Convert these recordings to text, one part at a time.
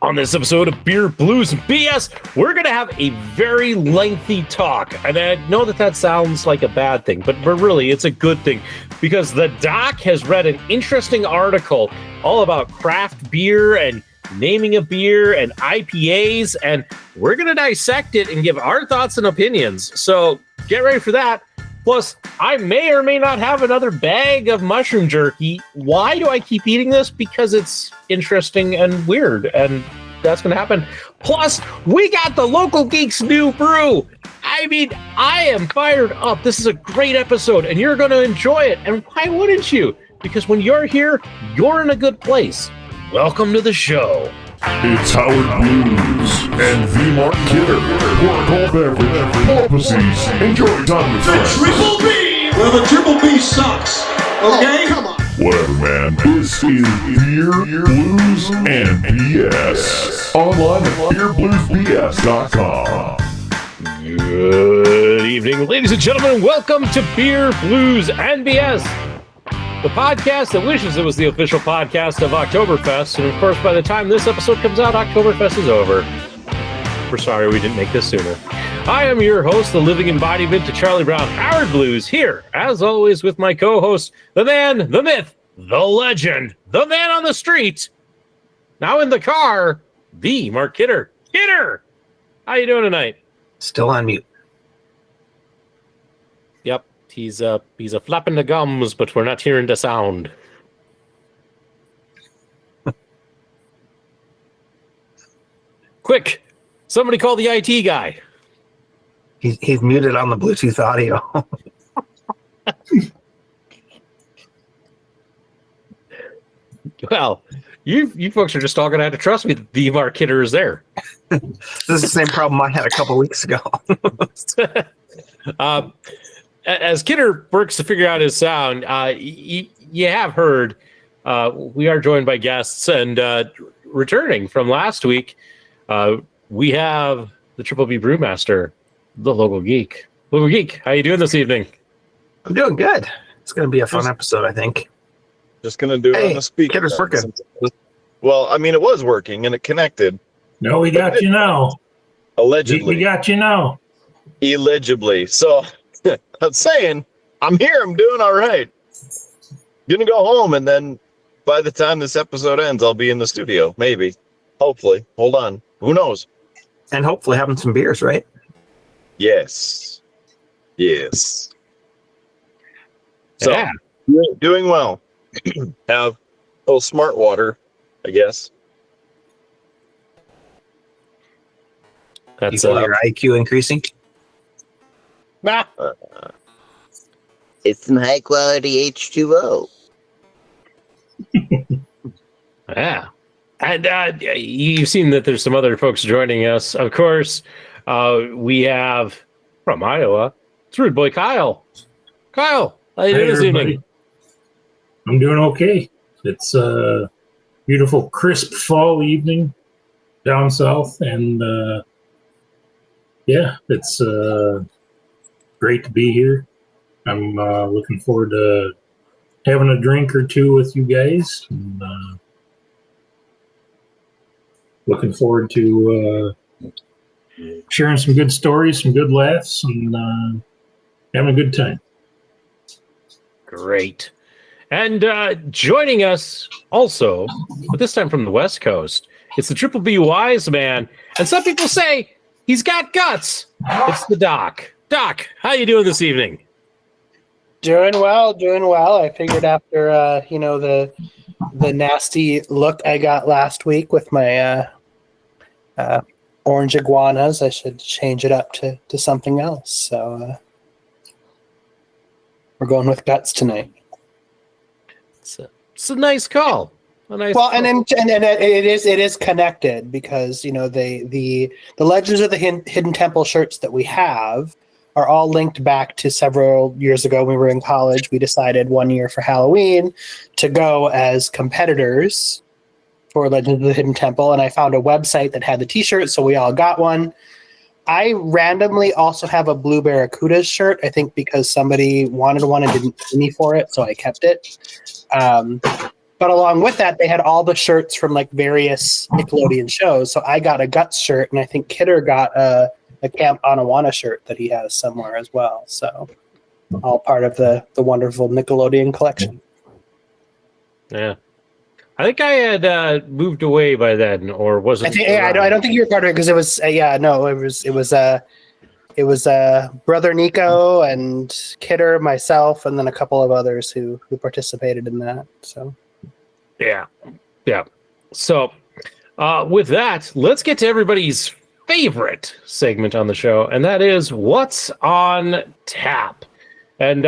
On this episode of Beer, Blues, and BS, we're going to have a very lengthy talk. And I know that sounds like a bad thing, but really, it's a good thing. Because the doc has read an interesting article all about craft beer and naming a beer and IPAs. And we're going to dissect it and give our thoughts and opinions. So get ready for that. Plus, I may or may not have another bag of mushroom jerky. Why do I keep eating this? Because it's interesting and weird, and that's going to happen. Plus, we got the Local Geek's new brew. I mean, I am fired up. This is a great episode, and you're going to enjoy it. And why wouldn't you? Because when you're here, you're in a good place. Welcome to the show. It's Howard Blues and V. Mark Kidder. Pour a cold beverage, pull up a seat, enjoy time with friends. The Triple B! Well, the Triple B sucks. Okay? Come on. Whatever, man. This is Beer, Blues, and BS. Online at beerbluesbs.com. Good evening, ladies and gentlemen. Welcome to Beer, Blues, and BS. The podcast that wishes it was the official podcast of Octoberfest. And of course, by the time this episode comes out, Octoberfest is over. We're sorry we didn't make this sooner. I am your host, the living embodiment to Charlie Brown, Howard Blues, here, as always, with my co-host, the man, the myth, the legend, the man on the street. Now in the car, the Mark Kidder. Kidder! How you doing tonight? Still on mute. Yep. He's a flapping the gums, but we're not hearing the sound. Quick, somebody call the IT guy. He's muted on the Bluetooth audio. Well, you folks are just all gonna have to trust me that the Mark Kidder is there. This is the same problem I had a couple weeks ago. As Kidder works to figure out his sound, you have heard we are joined by guests, and returning from last week, we have the Triple B Brewmaster, the Local Geek. Local Geek, how you doing this evening? I'm doing good. It's going to be a fun episode, I think. Just going to do it on the speaker. Kidder's working. Well, I mean, it was working, and it connected. No, we got you now. Allegedly. We got you now. Illegibly. So... I'm saying, I'm here, I'm doing all right. Gonna go home, and then by the time this episode ends, I'll be in the studio. Maybe. Hopefully. Hold on. Who knows? And hopefully having some beers, right? Yes. Yes. So, Yeah. doing well. Have a little smart water, I guess. That's You feel your IQ increasing? It's some high quality H2O. Yeah. And you've seen that there's some other folks joining us. Of course, we have from Iowa, it's Rudeboy Kyle. Kyle, how you doing this evening? I'm doing okay. It's a beautiful, crisp fall evening down south, and yeah, it's great to be here. I'm looking forward to having a drink or two with you guys. And, looking forward to sharing some good stories, some good laughs, and having a good time. Great. And joining us also, but this time from the West Coast, it's the Triple B Wise Man. And some people say he's got guts. It's the Doc. Doc, how you doing this evening? Doing well. I figured after the nasty look I got last week with my orange iguanas, I should change it up to something else. So we're going with guts tonight. It's a nice call. And it is connected because the Legends of the Hidden Temple shirts that we have are all linked back to several years ago when we were in college. We decided one year for Halloween to go as competitors for Legends of the Hidden Temple, and I found a website that had the t-shirt, so we all got one. I randomly also have a Blue Barracudas shirt, I think because somebody wanted one and didn't pay me for it, so I kept it. But along with that, they had all the shirts from like various Nickelodeon shows. So I got a Guts shirt, and I think Kidder got a Camp Anawana shirt that he has somewhere as well. So all part of the wonderful Nickelodeon collection. Yeah. I think I had moved away by then, or was it? I think I don't think you were part of it because it was it was Brother Nico and Kidder, myself, and then a couple of others who participated in that. So yeah. So with that, let's get to everybody's favorite segment on the show, and that is What's on Tap. And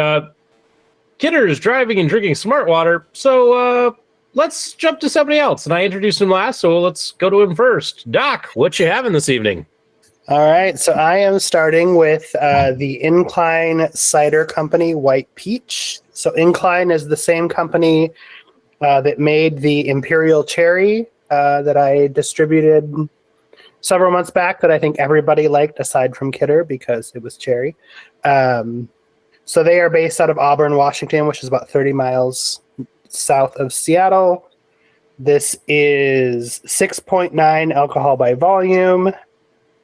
Kidder is driving and drinking smart water, so let's jump to somebody else. And I introduced him last, so let's go to him first. Doc, what you having this evening? all right, so I am starting with the Incline Cider Company White Peach. So Incline is the same company that made the Imperial Cherry that I distributed several months back that I think everybody liked aside from Kidder because it was cherry. So they are based out of Auburn, Washington, which is about 30 miles south of Seattle. This is 6.9 alcohol by volume.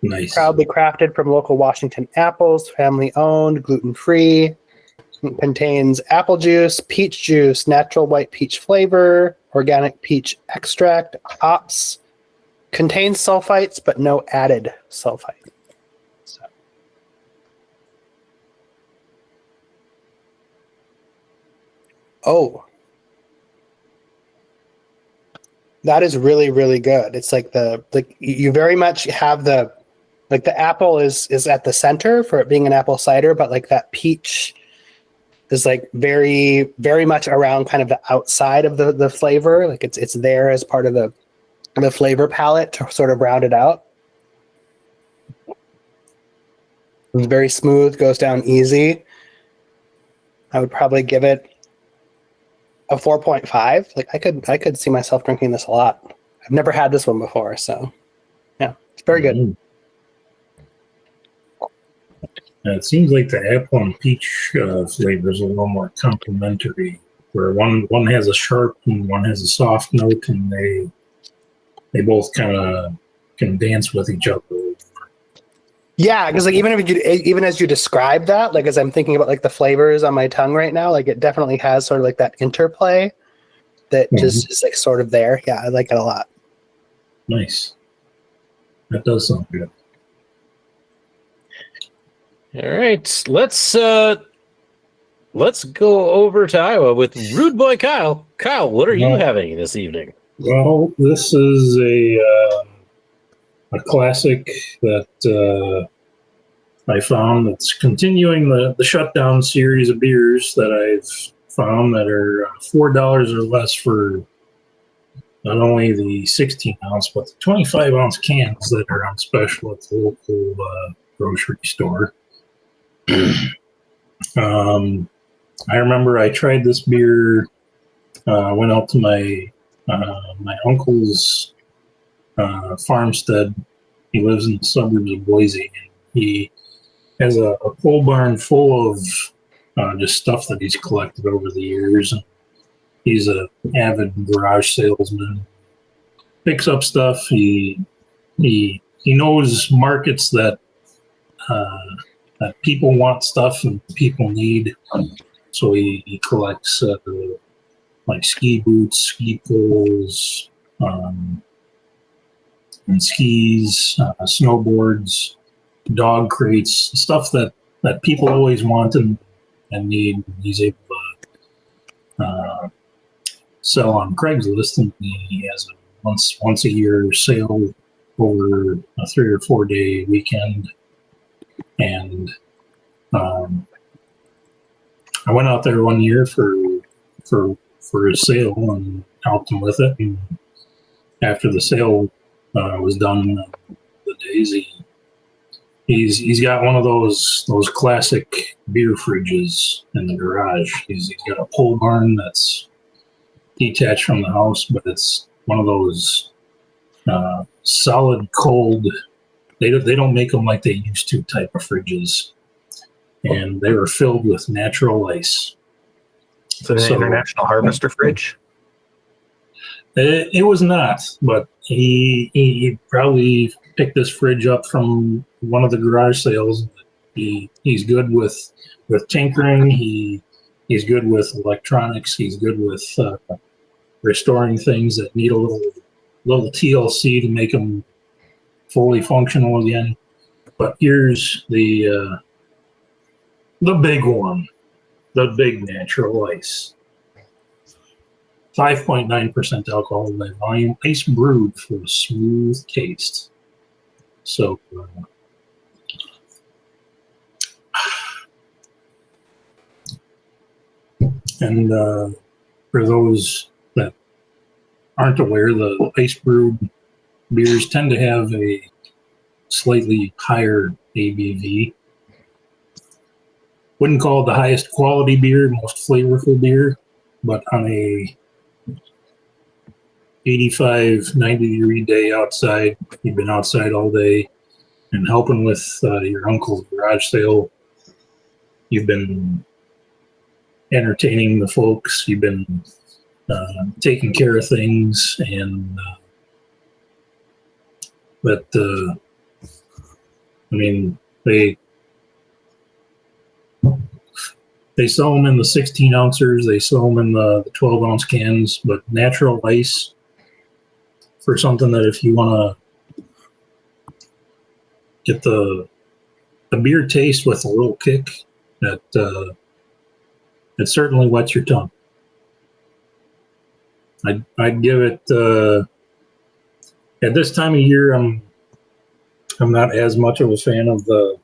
Nice. Proudly crafted from local Washington apples, family owned, gluten free. It contains apple juice, peach juice, natural white peach flavor, organic peach extract, hops. Contains sulfites, but no added sulfite. So. Oh. That is really, really good. It's like you very much have the apple is at the center for it being an apple cider, but like that peach is like very, very much around kind of the outside of the flavor. Like it's there as part of the flavor palette to sort of round it out. It's very smooth, goes down easy. I would probably give it a 4.5. Like I could see myself drinking this a lot. I've never had this one before, so yeah, it's very good. It seems like the apple and peach flavor is a little more complementary, where one has a sharp and one has a soft note, and they both kind of can dance with each other. Yeah, because like even as you describe that, like as I'm thinking about like the flavors on my tongue right now, like it definitely has sort of like that interplay that just is like sort of there. Yeah, I like it a lot. Nice. That does sound good. All right, let's go over to Iowa with Rudeboy Kyle. Kyle, what are you having this evening? Well, this is a classic that I found that's continuing the shutdown series of beers that I've found that are $4 or less for not only the 16 ounce, but the 25 ounce cans that are on special at the local grocery store. I remember I tried this beer, went out to my uncle's farmstead. He lives in the suburbs of Boise. He has a pole barn full of just stuff that he's collected over the years. He's an avid garage salesman. Picks up stuff. He knows markets that people want stuff and people need. So he collects like ski boots, ski poles, and skis, snowboards, dog crates, stuff that people always want and need. He's able to sell on Craigslist, and he has a once a year sale over a 3 or 4 day weekend. And I went out there one year for a sale and helped him with it. And after the sale was done, the days he's got one of those classic beer fridges in the garage. He's got a pole barn that's detached from the house, but it's one of those solid cold. They don't make them like they used to type of fridges, and they were filled with natural ice. So an international harvester fridge. It was not, but he probably picked this fridge up from one of the garage sales. He's good with tinkering. He's good with electronics. He's good with restoring things that need a little TLC to make them fully functional again. But here's the big one, the big natural ice. 5.9% alcohol by volume, ice brewed for a smooth taste. So, and for those that aren't aware, the ice brewed beers tend to have a slightly higher ABV. Wouldn't call it the highest quality beer, most flavorful beer, but on a 85, 90 degree day outside, you've been outside all day and helping with your uncle's garage sale, you've been entertaining the folks, you've been taking care of things, and but I mean, they sell them in the 16 ounces, they sell them in the 12 ounce cans, but natural ice for something that if you want to get the beer taste with a little kick, that it certainly wets your tongue. I'd give it at this time of year. I'm not as much of a fan of the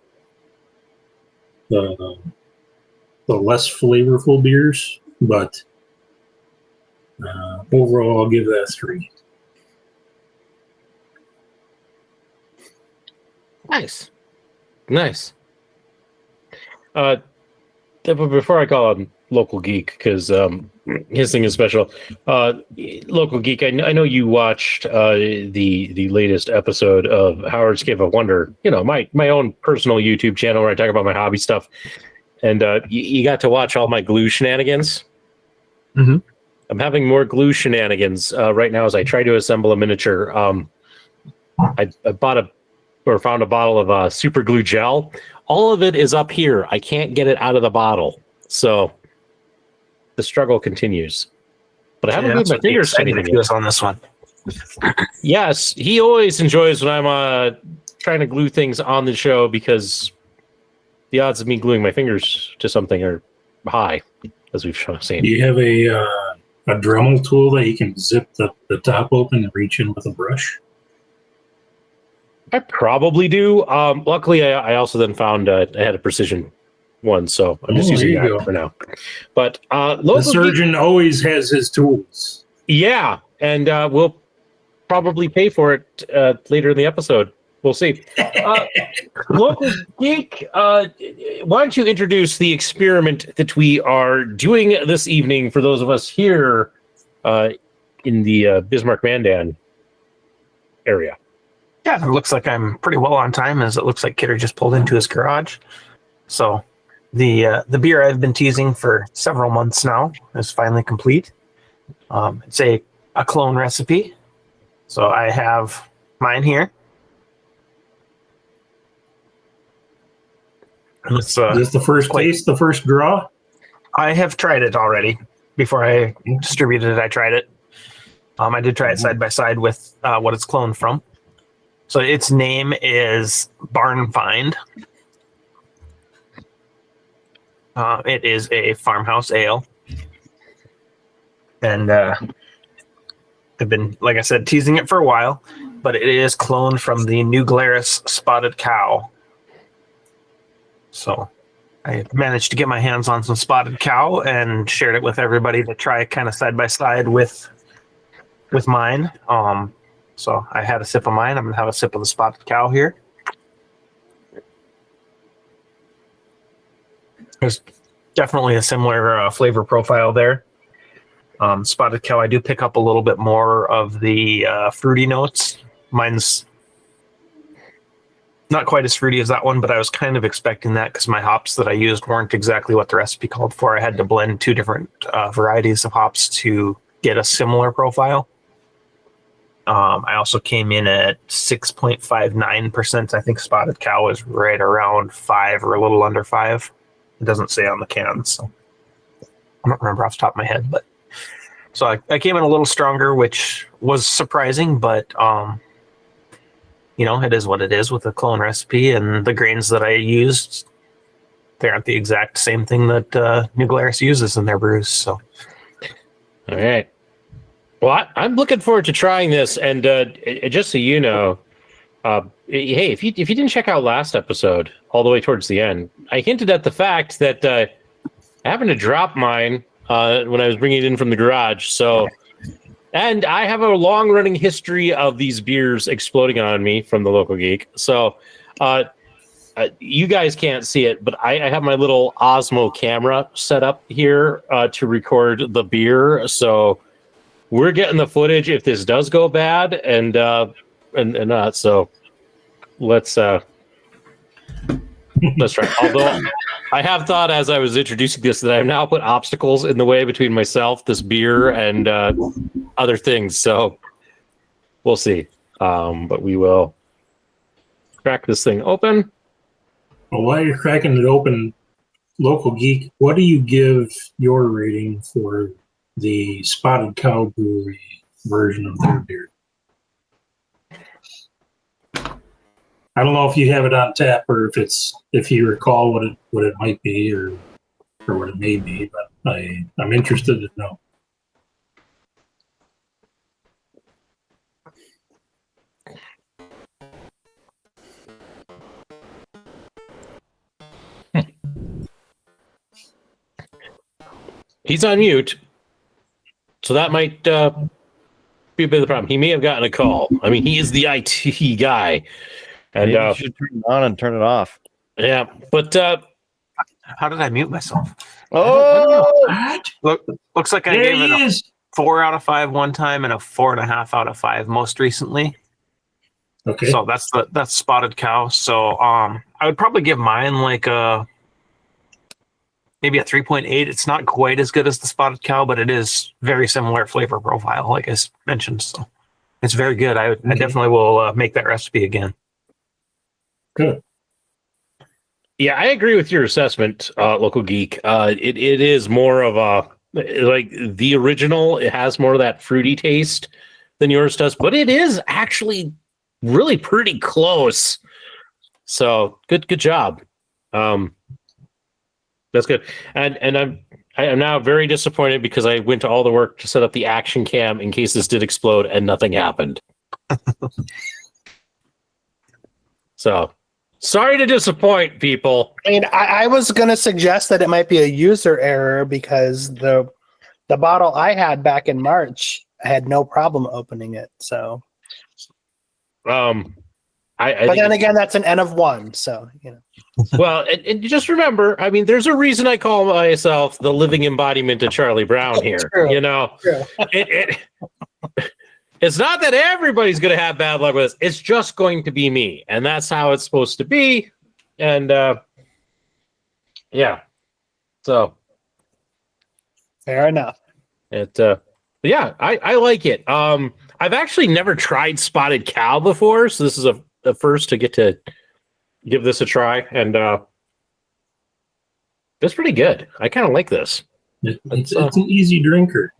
less flavorful beers, but overall I'll give that 3. Nice. But before I call him Local Geek, because his thing is special. Local Geek, I know you watched the latest episode of Howard's Cave of Wonder. You know, my own personal YouTube channel where I talk about my hobby stuff, and you got to watch all my glue shenanigans. Mm-hmm. I'm having more glue shenanigans right now as I try to assemble a miniature. I found a bottle of super glue gel. All of it is up here. I can't get it out of the bottle. So the struggle continues. But I haven't moved my fingers to anything yet. On this one. Yes, he always enjoys when I'm trying to glue things on the show because the odds of me gluing my fingers to something are high, as we've seen. Do you have a Dremel tool that you can zip the top open and reach in with a brush? I probably do. Luckily, I also then found I had a precision one, so I'm just using that for now. But the surgeon always has his tools. Yeah, and we'll probably pay for it later in the episode. We'll see. Local Geek, why don't you introduce the experiment that we are doing this evening for those of us here in the Bismarck-Mandan area? Yeah, it looks like I'm pretty well on time, as it looks like Kidder just pulled into his garage. So the beer I've been teasing for several months now is finally complete. It's a clone recipe. So I have mine here. And it's, is this the first taste, the first draw? I have tried it already. Before I distributed it, I tried it. I did try it side by side with what it's cloned from. So its name is Barnfind. It is a farmhouse ale. And I've been, like I said, teasing it for a while, but it is cloned from the new Glarus Spotted Cow. So I managed to get my hands on some Spotted Cow and shared it with everybody to try kind of side by side with mine. So I had a sip of mine. I'm going to have a sip of the Spotted Cow here. There's definitely a similar flavor profile there. Spotted Cow, I do pick up a little bit more of the fruity notes. Mine's not quite as fruity as that one, but I was kind of expecting that because my hops that I used weren't exactly what the recipe called for. I had to blend two different varieties of hops to get a similar profile. I also came in at 6.59%. I think Spotted Cow is right around 5 or a little under 5. It doesn't say on the can, so I don't remember off the top of my head. But so I came in a little stronger, which was surprising, but it is what it is with a clone recipe, and the grains that I used, they aren't the exact same thing that New Glarus uses in their brews. So, all right. Well, I'm looking forward to trying this, and just so you know, hey, if you didn't check out last episode all the way towards the end, I hinted at the fact that I happened to drop mine when I was bringing it in from the garage. So, and I have a long-running history of these beers exploding on me from the local geek. So, you guys can't see it, but I have my little Osmo camera set up here to record the beer. So. We're getting the footage if this does go bad and not. So let's try. Although I have thought as I was introducing this that I've now put obstacles in the way between myself, this beer, and other things. So we'll see. But we will crack this thing open. Well, while you're cracking it open, Local Geek, what do you give your rating for the Spotted Cow Brewery version of their beer? I don't know if you have it on tap or if you recall what it might be or what it may be, but I'm interested to know. He's on mute. So that might be a bit of the problem. He may have gotten a call. I mean, he is the IT guy. And you should turn it on and turn it off. Yeah, but how did I mute myself? Oh, looks like I gave it a 4 out of 5 one time and a 4.5 out of 5 most recently. Okay. So that's Spotted Cow. So I would probably give mine like maybe a 3.8. It's not quite as good as the Spotted Cow, but it is very similar flavor profile, like I mentioned. So it's very good. I definitely will make that recipe again. Good. Yeah, I agree with your assessment, Local Geek. It is more of a like the original. It has more of that fruity taste than yours does, but it is actually really pretty close. So good job. That's good. And I'm now very disappointed because I went to all the work to set up the action cam in case this did explode and nothing happened. So sorry to disappoint people. I mean, I was going to suggest that it might be a user error because the bottle I had back in March, I had no problem opening it. So, but then again, that's an N of 1. So, Well, and just remember, I mean, there's a reason I call myself the living embodiment of Charlie Brown here. True. True. It's not that everybody's going to have bad luck with this. It's just going to be me. And that's how it's supposed to be. And, yeah. So. Fair enough. Yeah, I like it. I've actually never tried Spotted Cow before. So this is a first to get to give this a try. And it's pretty good. I kind of like this. It's an easy drinker.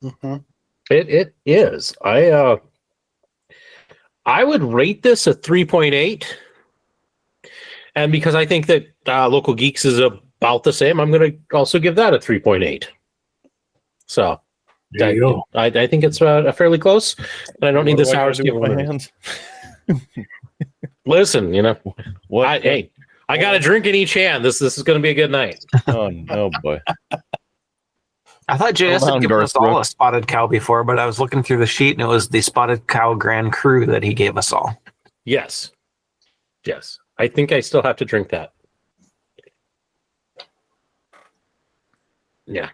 Mm-hmm. It is. I would rate this a 3.8, and because I think that Local Geeks is about the same, I'm going to also give that a 3.8. So there you go. I think it's fairly close, and I don't need this hours to give my hands. Listen, hey, I got a drink in each hand. This is going to be a good night. Oh no, boy. I thought JS had given us all a Spotted Cow before, but I was looking through the sheet and it was the Spotted Cow Grand Cru that he gave us all. Yes. I think I still have to drink that. Yeah.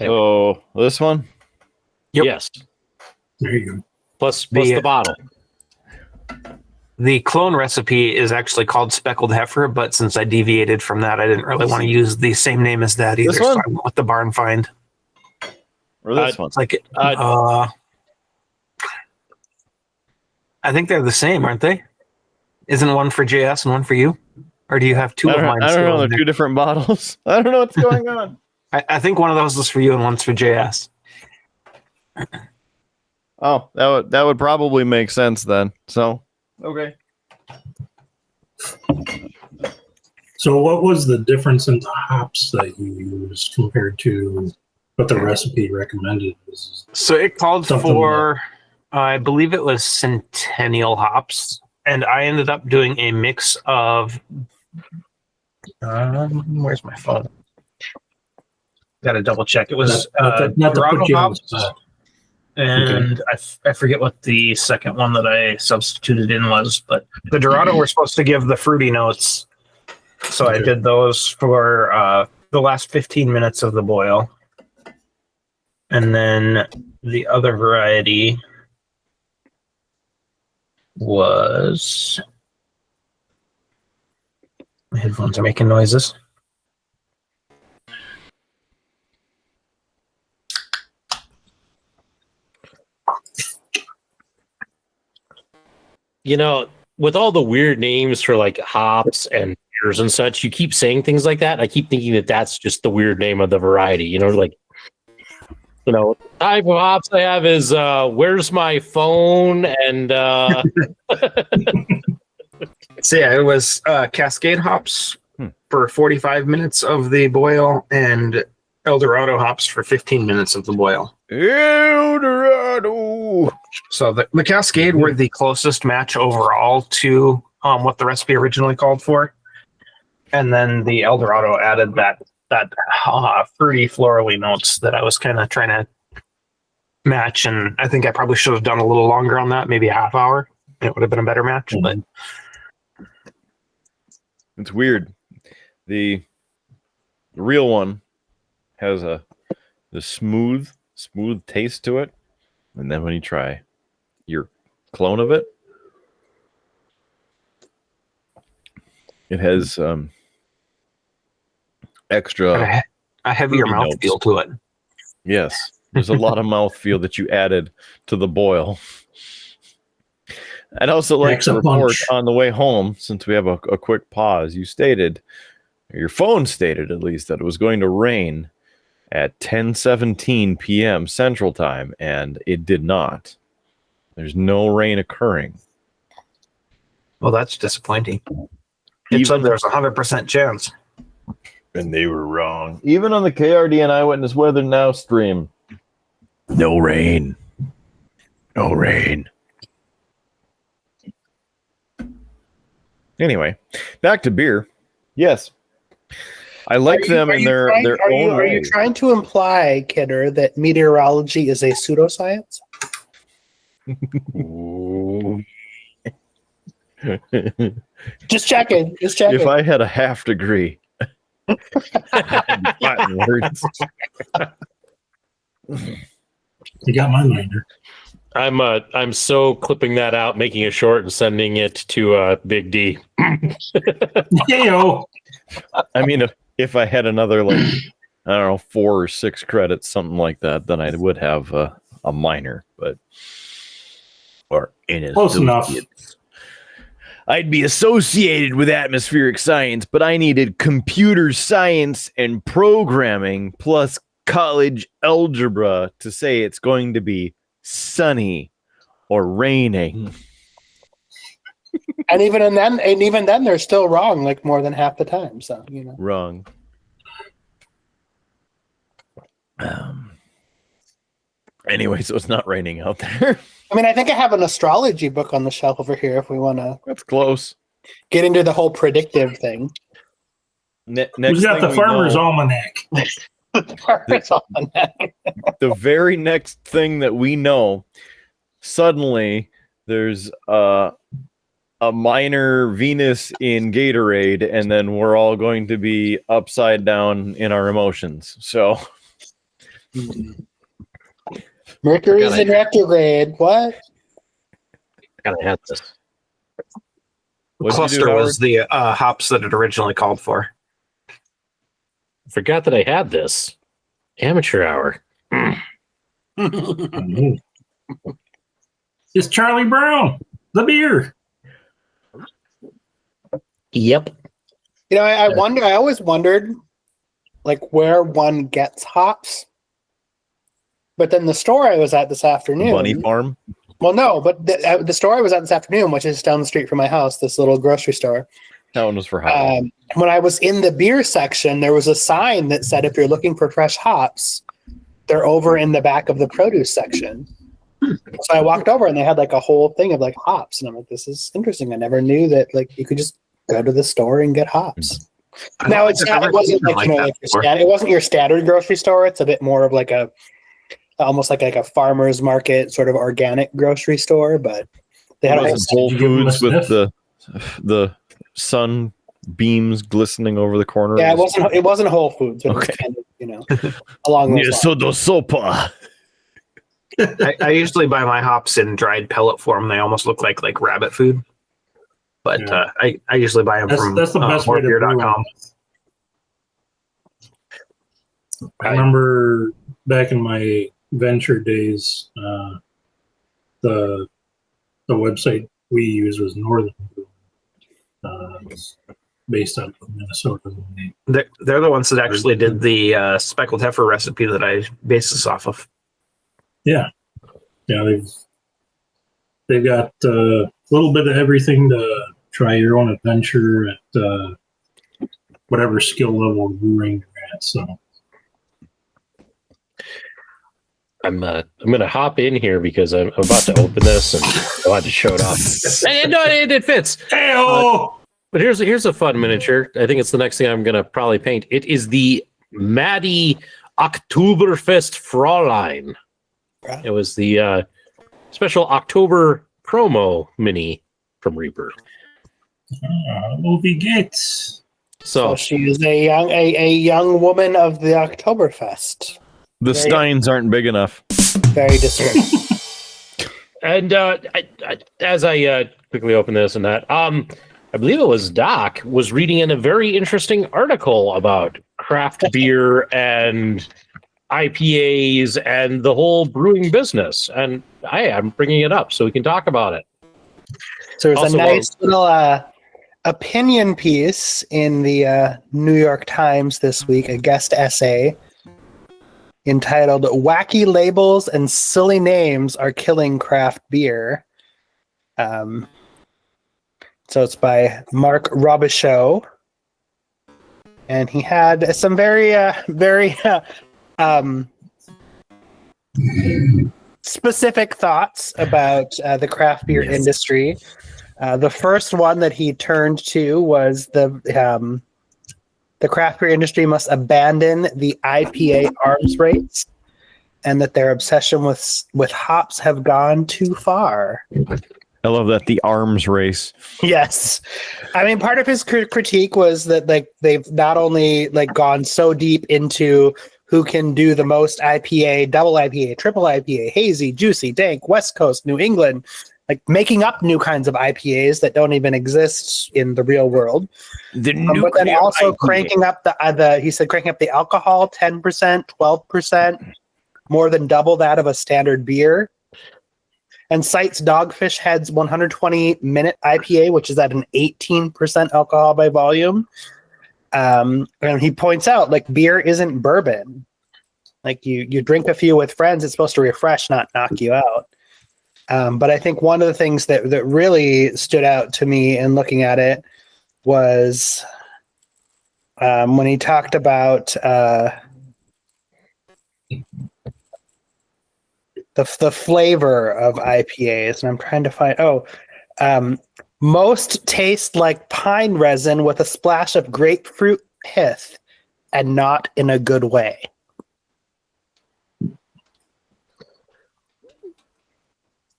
Oh, this one? Yep. Yes. There you go. Plus the bottle. The clone recipe is actually called Speckled Heifer, but since I deviated from that, I didn't really want to use the same name as that either. This one? So I went with the Barnfind. Or this one? It's like I think they're the same, aren't they? Isn't one for JS and one for you? Or do you have two of mine? I don't know. They're two different bottles. I don't know what's going on. I think one of those is for you and one's for JS. Oh, that would probably make sense then. So, okay. So what was the difference in the hops that you used compared to what the recipe recommended? So it called Something for, I believe it was Centennial hops, and I ended up doing a mix of. Where's my phone? Got to double check. It was not to Dorado put you on the hops, spot. and I forget what the second one that I substituted in was, but the Dorado were supposed to give the fruity notes, so I did those for the last 15 minutes of the boil, and then the other variety was. My headphones are making noises. You know, with all the weird names for like hops and beers and such, you keep saying things like that. I keep thinking that that's just the weird name of the variety. You know, like, you know, type of hops I have is where's my phone and So yeah, it was Cascade hops for 45 minutes of the boil and Eldorado hops for 15 minutes of the boil. Eldorado. So the Cascade were the closest match overall to what the recipe originally called for. And then the Eldorado added that fruity, florally notes that I was kind of trying to match. And I think I probably should have done a little longer on that, maybe a half hour. It would have been a better match. But It's weird. The real one has the smooth taste to it, and then when you try your clone of it, it has extra a heavier fruity notes. mouthfeel to it. Yes, there's a lot of mouthfeel that you added to the boil. I'd also like to report on the way home, since we have a quick pause, your phone stated at least, that it was going to rain at 10:17 p.m. Central Time, and it did not. There's no rain occurring. Well, that's disappointing. It said there's a 100% chance. And they were wrong. Even on the KRD and Eyewitness Weather Now stream. No rain. No rain. Anyway, back to beer. Yes. I like them in their own way. Are you trying to imply, Kidder, that meteorology is a pseudoscience? Just checking. If I had a half degree, words. You got my minor. I'm so clipping that out, making it short, and sending it to Big D. Heyo. I mean, if I had another, like, I don't know, 4 or 6 credits, something like that, then I would have a minor, or in close enough. I'd be associated with atmospheric science, but I needed computer science and programming plus college algebra to say it's going to be sunny or raining. And even then, they're still wrong, like more than half the time. So Wrong. Anyway, so it's not raining out there. I mean, I think I have an astrology book on the shelf over here if we want to. That's close. Get into the whole predictive thing. Who's got the Farmer's Almanac? The very next thing that we know, suddenly there's a minor Venus in Gatorade, and then we're all going to be upside down in our emotions. So Mercury's in retrograde. What? Gotta have this. Cluster was the hops that it originally called for. Forgot that I had this. Amateur hour. It's Charlie Brown. The beer. Yep. You know, I always wondered, like, where one gets hops. But then the store I was at this afternoon. Bunny Farm. Well, no, but the store I was at this afternoon, which is down the street from my house, this little grocery store. That one was for Halloween. When I was in the beer section, there was a sign that said, if you're looking for fresh hops, they're over in the back of the produce section. So I walked over and they had like a whole thing of like hops. And I'm like, this is interesting. I never knew that like you could just go to the store and get hops. Now it wasn't like, you know, like it wasn't your standard grocery store. It's a bit more of like almost like a farmer's market sort of organic grocery store, but they had a Whole Foods with the sun beams glistening over the corner. Yeah, it wasn't Whole Foods. It was kind of, you know, along those lines. I usually buy my hops in dried pellet form. They almost look like rabbit food. But Yeah. I usually buy them from That's the best way to brew homebrewed.com. them. I remember back in my venture days, the website we used was Northern Brew. It's based out of Minnesota. They're the ones that actually did the speckled heifer recipe that I based this off of. Yeah, they've got a little bit of everything to try your own adventure at whatever skill level of brewing you're at. So I'm gonna hop in here because I'm about to open this and I'll have to show it off. And no, it fits. But here's a fun miniature. I think it's the next thing I'm gonna probably paint. It is the Maddie Octoberfest Fräulein. It was the special October promo mini from Reaper. Movie Gates. So she is a young woman of the Oktoberfest. The steins aren't big enough. Very discreet. And as I quickly open this and that, I believe it was Doc was reading in a very interesting article about craft beer and IPAs and the whole brewing business. And I'm bringing it up so we can talk about it. So there's Also, a nice little opinion piece in the New York Times this week, a guest essay entitled "Wacky Labels and Silly Names Are Killing Craft Beer." So it's by Mark Robichaud, and he had some very specific thoughts about the craft beer industry. The first one that he turned to was the craft beer industry must abandon the IPA arms race, and that their obsession with hops have gone too far. I love that, the arms race. Yes, I mean, part of his critique was that like they've not only like gone so deep into who can do the most IPA, double IPA, triple IPA, hazy, juicy, dank, West Coast, New England, like making up new kinds of IPAs that don't even exist in the real world. But then also cranking up he said cranking up the alcohol 10%, 12%, more than double that of a standard beer. And cites Dogfish Head's 120-minute IPA, which is at an 18% alcohol by volume. And he points out, like, beer isn't bourbon. Like, you drink a few with friends, it's supposed to refresh, not knock you out. But I think one of the things that really stood out to me in looking at it was when he talked about the flavor of IPAs, and I'm trying to find. Most taste like pine resin with a splash of grapefruit pith, and not in a good way.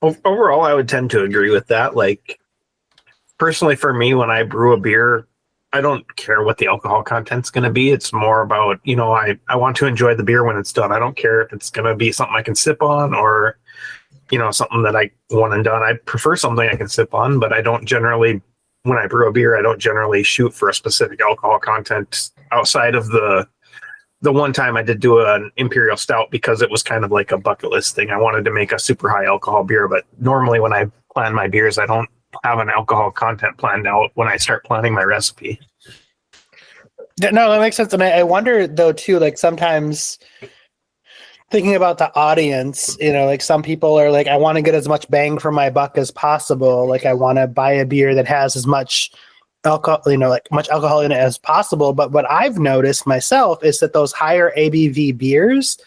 Overall, I would tend to agree with that. Like, personally, for me, when I brew a beer, I don't care what the alcohol content's going to be. It's more about, I want to enjoy the beer when it's done. I don't care if it's going to be something I can sip on or, something that I one and done. I prefer something I can sip on, but I don't generally, when I brew a beer, I don't generally shoot for a specific alcohol content outside of the one time I did do an Imperial Stout because it was kind of like a bucket list thing. I wanted to make a super high alcohol beer, but normally when I plan my beers. I don't have an alcohol content planned out when I start planning my recipe. No, that makes sense. And I wonder though too, like sometimes thinking about the audience, like some people are like, I want to get as much bang for my buck as possible. Like I want to buy a beer that has as much alcohol, like much alcohol in it as possible. But what I've noticed myself is that those higher ABV beers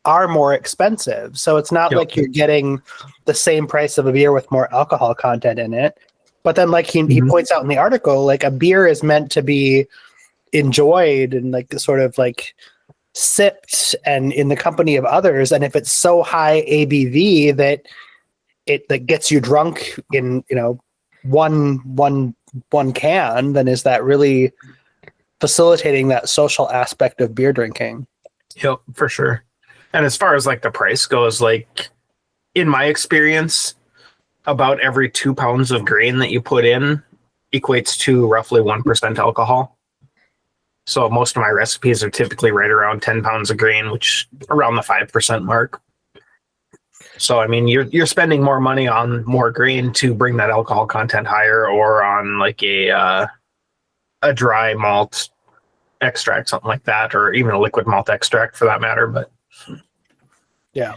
are more expensive. So it's not like you're getting the same price of a beer with more alcohol content in it. But then like he points out in the article, like a beer is meant to be enjoyed and like sort of like sipped and in the company of others. And if it's so high ABV that it like gets you drunk in, one can, then is that really facilitating that social aspect of beer drinking? Yep, for sure. And as far as like the price goes, like in my experience, about every 2 pounds of grain that you put in equates to roughly 1% alcohol. So most of my recipes are typically right around 10 pounds of grain, which around the 5% mark. So, I mean, you're spending more money on more grain to bring that alcohol content higher, or on like a dry malt extract, something like that, or even a liquid malt extract for that matter. But yeah.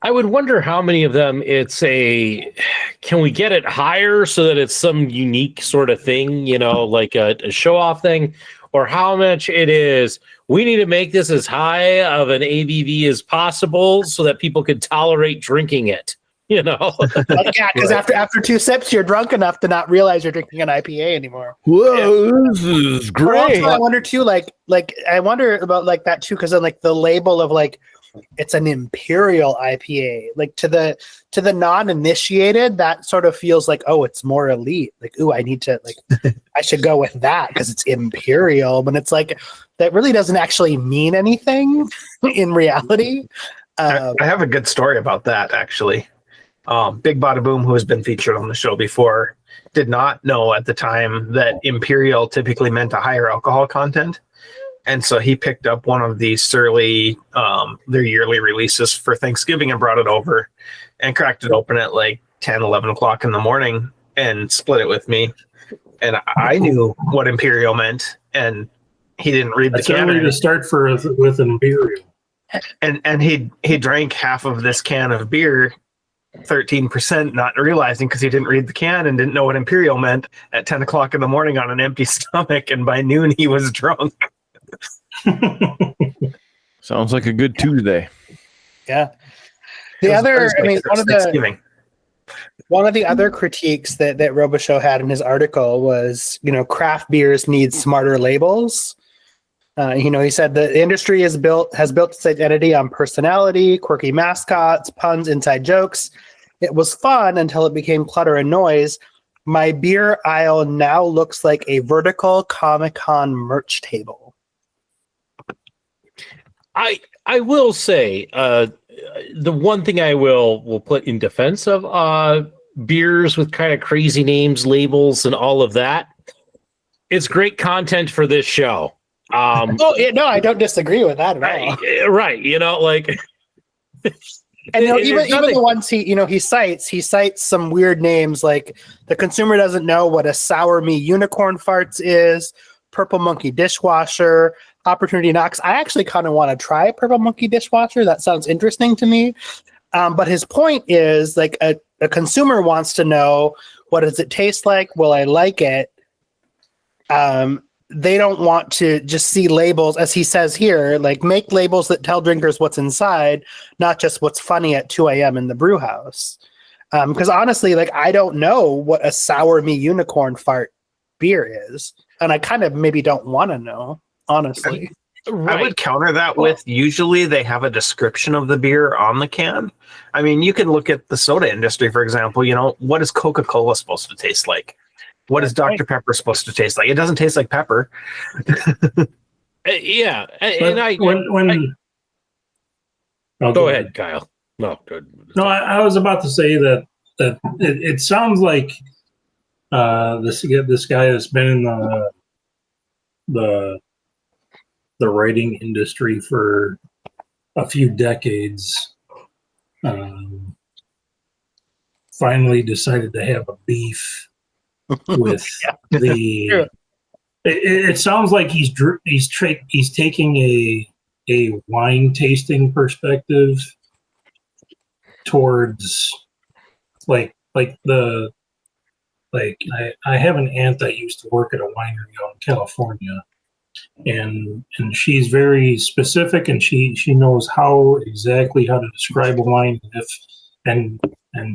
I would wonder how many of them can we get it higher so that it's some unique sort of thing, like a show-off thing, or how much it is, we need to make this as high of an ABV as possible so that people can tolerate drinking it, Because after 2 sips, you're drunk enough to not realize you're drinking an IPA anymore. Whoa, this is great. Also, I wonder too, like I wonder about like that too, because then like the label of like it's an imperial IPA, like to the non-initiated, that sort of feels like, oh, it's more elite. Like, ooh, I need to I should go with that because it's imperial. But it's like that really doesn't actually mean anything in reality. I have a good story about that actually. Big Bada Boom, who has been featured on the show before, did not know at the time that imperial typically meant a higher alcohol content. And so he picked up one of these Surly, their yearly releases for Thanksgiving, and brought it over and cracked it open at like 10, 11 o'clock in the morning and split it with me. And I knew what Imperial meant, and he didn't read the can. To start with Imperial. And he drank half of this can of beer, 13%, not realizing, because he didn't read the can and didn't know what Imperial meant, at 10 o'clock in the morning on an empty stomach. And by noon, he was drunk. Sounds like a good Tuesday. Yeah. One of the other critiques that Robichaux had in his article was, craft beers need smarter labels. He said the industry has built its identity on personality, quirky mascots, puns, inside jokes. It was fun until it became clutter and noise. My beer aisle now looks like a vertical Comic-Con merch table. I will say the one thing I will put in defense of beers with kind of crazy names, labels, and all of that, it's great content for this show. I don't disagree with that at all. Right, and even the ones he cites some weird names, like the consumer doesn't know what a sour me unicorn farts is, Purple Monkey Dishwasher, Opportunity Knocks. I actually kind of want to try Purple Monkey Dishwasher. That sounds interesting to me. But his point is like a consumer wants to know, what does it taste like? Will I like it? They don't want to just see labels, as he says here, like make labels that tell drinkers what's inside, not just what's funny at 2 a.m. in the brew house. Because honestly, like I don't know what a sour me unicorn fart beer is. And I kind of maybe don't want to know, honestly. Right. I would counter that with, usually they have a description of the beer on the can. I mean, you can look at the soda industry, for example. What is Coca-Cola supposed to taste like? What is Dr. Pepper supposed to taste like? It doesn't taste like pepper. Yeah. Go ahead, Kyle. No, good. No, I was about to say that it sounds like this guy has been in the writing industry for a few decades, finally decided to have a beef with the. It sounds like he's taking a wine tasting perspective towards I have an aunt that used to work at a winery out in California, and she's very specific, and she knows exactly how to describe a wine, and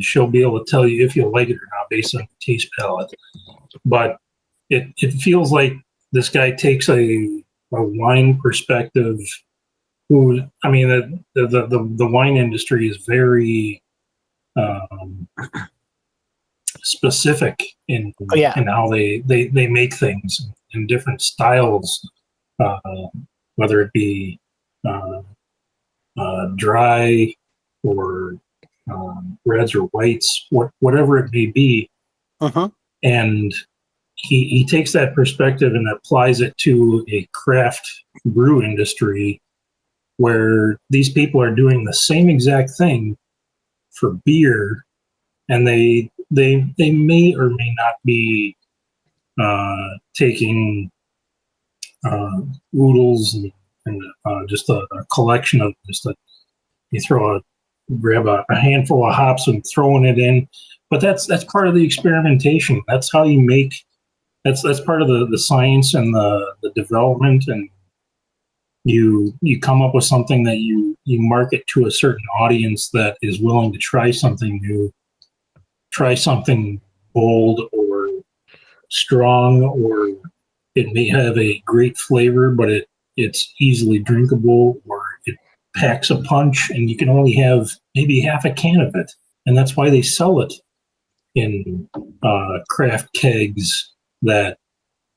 she'll be able to tell you if you'll like it or not based on the taste palette. But it feels like this guy takes a wine perspective. The wine industry is very specific in how they make things in different styles, whether it be dry or reds or whites, whatever it may be. And he takes that perspective and applies it to a craft brew industry where these people are doing the same exact thing for beer, and they may or may not be taking oodles and just a collection of you grab a handful of hops and throwing it in, but that's part of the experimentation. That's how you make. That's part of the science and the development, and you come up with something that you market to a certain audience that is willing to try something new, try something bold or strong, or it may have a great flavor, but it's easily drinkable, or it packs a punch and you can only have maybe half a can of it. And that's why they sell it in craft kegs that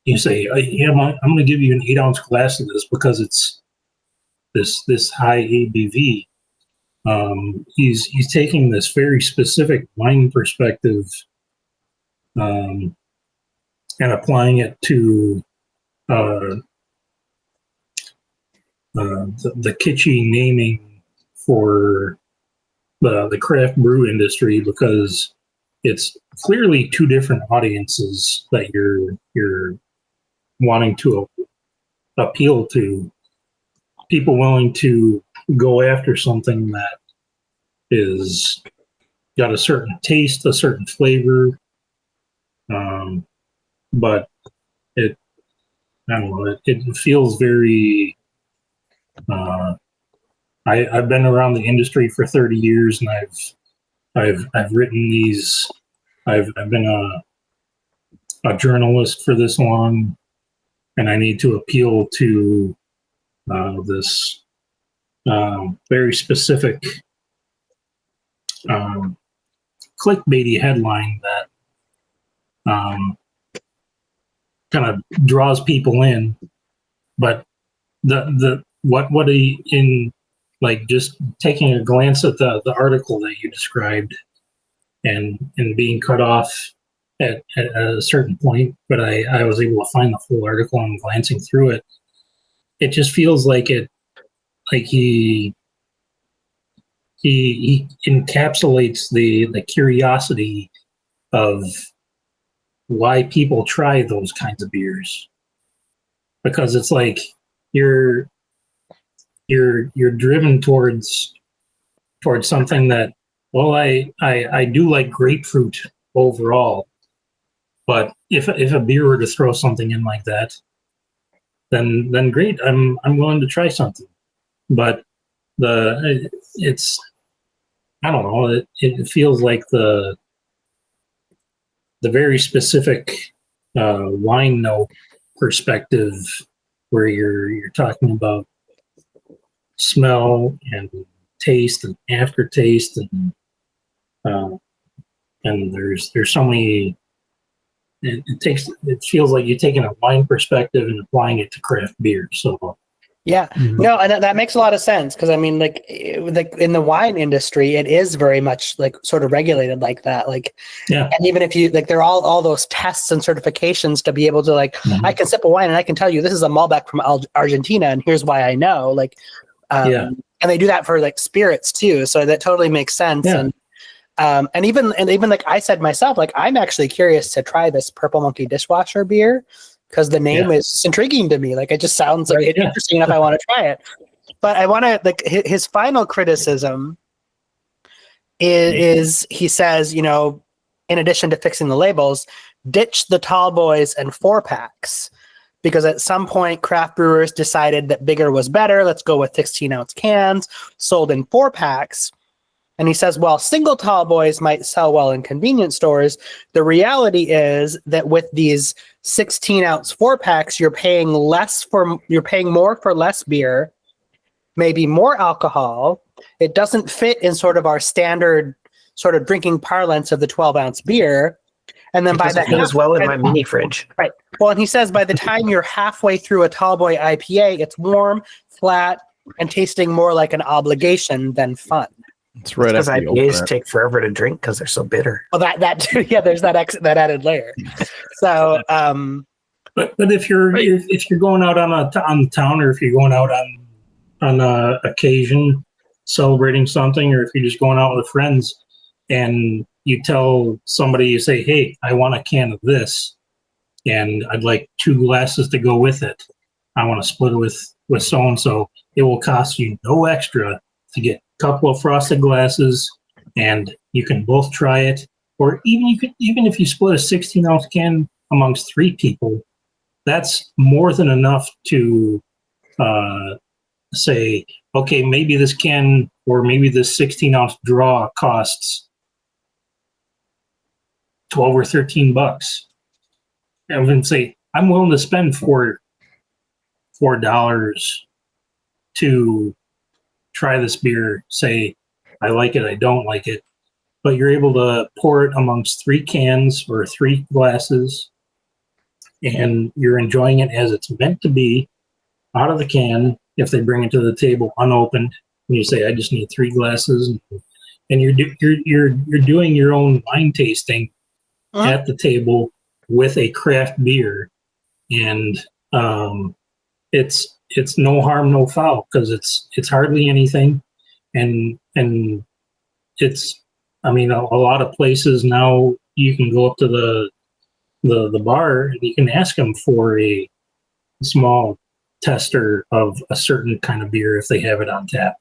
you say, I'm going to give you an 8-ounce glass of this because it's this high ABV. He's taking this very specific wine perspective and applying it to the kitschy naming for the craft brew industry, because it's clearly two different audiences that you're wanting to appeal to. People willing to go after something that is got a certain taste, a certain flavor, but it feels very. I've been around the industry for 30 years, and I've written these. I've been a journalist for this long, and I need to appeal to this very specific clickbaity headline that kind of draws people in, but just taking a glance at the article that you described and being cut off at a certain point, but I was able to find the full article and glancing through it. It just feels like he encapsulates the curiosity of why people try those kinds of beers, because it's like you're driven towards something that, well, I do like grapefruit overall, but if a beer were to throw something in like that, then great, I'm willing to try something. But it's I don't know, it feels like the very specific wine note perspective, where you're talking about smell and taste and aftertaste, and there's so many. It feels like you're taking a wine perspective and applying it to craft beer. So yeah, no, and that makes a lot of sense, because I mean, like in the wine industry, it is very much like sort of regulated like that. Like, yeah, and even if you like, there are all those tests and certifications to be able to like, I can sip a wine and I can tell you this is a Malbec from Argentina, and here's why I know. Like, and they do that for like spirits too, so that totally makes sense. Yeah. And even like I said myself, like I'm actually curious to try this Purple Monkey Dishwasher beer because the name is intriguing to me. Like it just sounds like it's interesting enough. I want to try it. But I want to like his final criticism is he says, you know, in addition to fixing the labels, ditch the tall boys and 4-packs. Because at some point, craft brewers decided that bigger was better. Let's go with 16-ounce cans sold in 4-packs. And he says, while single tall boys might sell well in convenience stores, the reality is that with these 16-ounce 4-packs, you're paying more for less beer, maybe more alcohol. It doesn't fit in sort of our standard sort of drinking parlance of the 12-ounce beer. And then by the as well in my mini fridge. Right. Well, and he says by the time you're halfway through a Tallboy IPA, it's warm, flat, and tasting more like an obligation than fun. It's right because after IPAs take forever to drink because they're so bitter. Well, that too. Yeah, there's that added layer. So, but if you're going out on town, or if you're going out on a occasion celebrating something, or if you're just going out with friends, and you tell somebody, you say, hey, I want a can of this, and I'd like 2 glasses to go with it. I want to split it with so-and-so. It will cost you no extra to get a couple of frosted glasses, and you can both try it. Or even if you split a 16-ounce can amongst 3 people, that's more than enough to say, okay, maybe this can, or maybe this 16-ounce draw costs $12 or $13. And we can say, I'm willing to spend $4 to try this beer. Say, I like it, I don't like it. But you're able to pour it amongst 3 cans or 3 glasses, and you're enjoying it as it's meant to be, out of the can. If they bring it to the table unopened, and you say, I just need 3 glasses, and you're doing your own wine tasting at the table with a craft beer, and it's no harm, no foul, because it's hardly anything, and it's, I mean, a lot of places now you can go up to the bar and you can ask them for a small tester of a certain kind of beer if they have it on tap.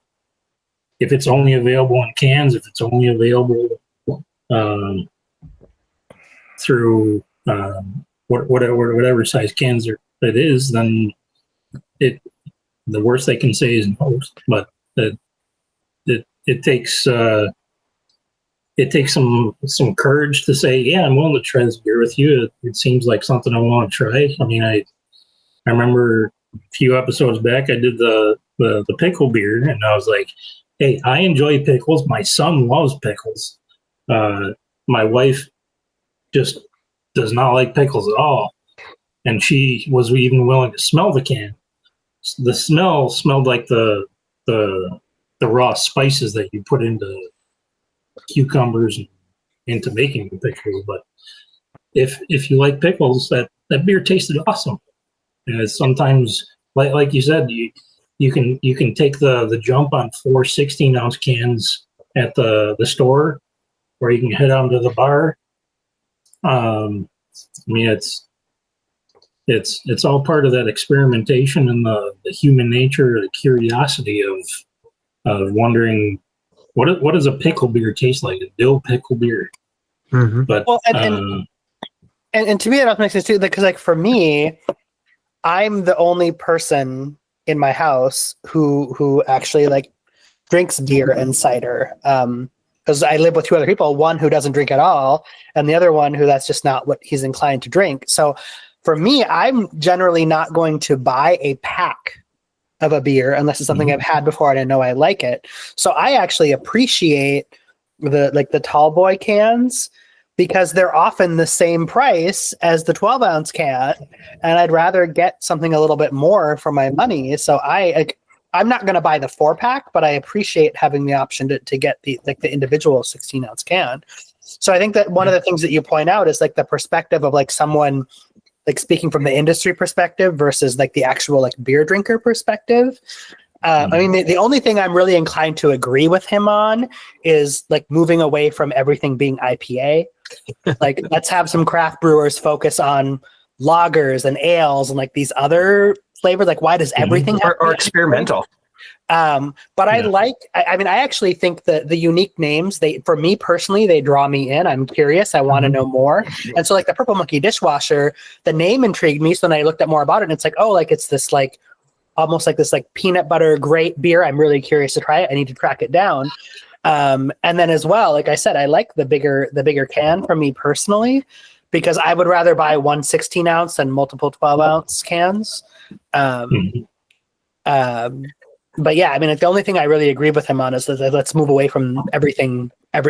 If it's only available in cans, if it's only available through whatever size cans it is, then the worst they can say is no. But it takes some courage to say, yeah, I'm willing to try this beer with you. It seems like something I want to try. I mean, I remember a few episodes back I did the pickle beer, and I was like, hey, I enjoy pickles. My son loves pickles. My wife just does not like pickles at all, and she was even willing to smell the can. The smell smelled like the raw spices that you put into cucumbers and into making the pickles. But if you like pickles, that beer tasted awesome. And it's sometimes, like you said, you can take the jump on 4 16-ounce cans at the store, or you can head out to the bar. I mean, it's all part of that experimentation and the human nature, the curiosity of wondering what does a pickle beer taste like? A dill pickle beer. Mm-hmm. But well, and to me that makes sense too, because like for me, I'm the only person in my house who actually like drinks beer and cider. Because I live with 2 other people, one who doesn't drink at all, and the other one who that's just not what he's inclined to drink. So for me, I'm generally not going to buy a pack of a beer unless it's something I've had before and I know I like it. So I actually appreciate the tall boy cans, because they're often the same price as the 12-ounce can, and I'd rather get something a little bit more for my money. So I'm not going to buy the 4-pack, but I appreciate having the option to get the individual 16-ounce can. So I think that one of the things that you point out is like the perspective of like someone like speaking from the industry perspective versus like the actual like beer drinker perspective. I mean, the only thing I'm really inclined to agree with him on is like moving away from everything being IPA. Like, let's have some craft brewers focus on lagers and ales and like these other flavors. Like, why does everything have or to be experimental? But I mean, I actually think that the unique names, for me personally, they draw me in. I'm curious. I want to know more. And so like the Purple Monkey Dishwasher, the name intrigued me. So then I looked at more about it and it's like, oh, like it's this like almost like this like peanut butter great beer. I'm really curious to try it. I need to track it down. And then as well, like I said, I like the bigger can for me personally, because I would rather buy one 16 ounce than multiple 12 ounce cans. But yeah, I mean, the only thing I really agree with him on is that let's move away from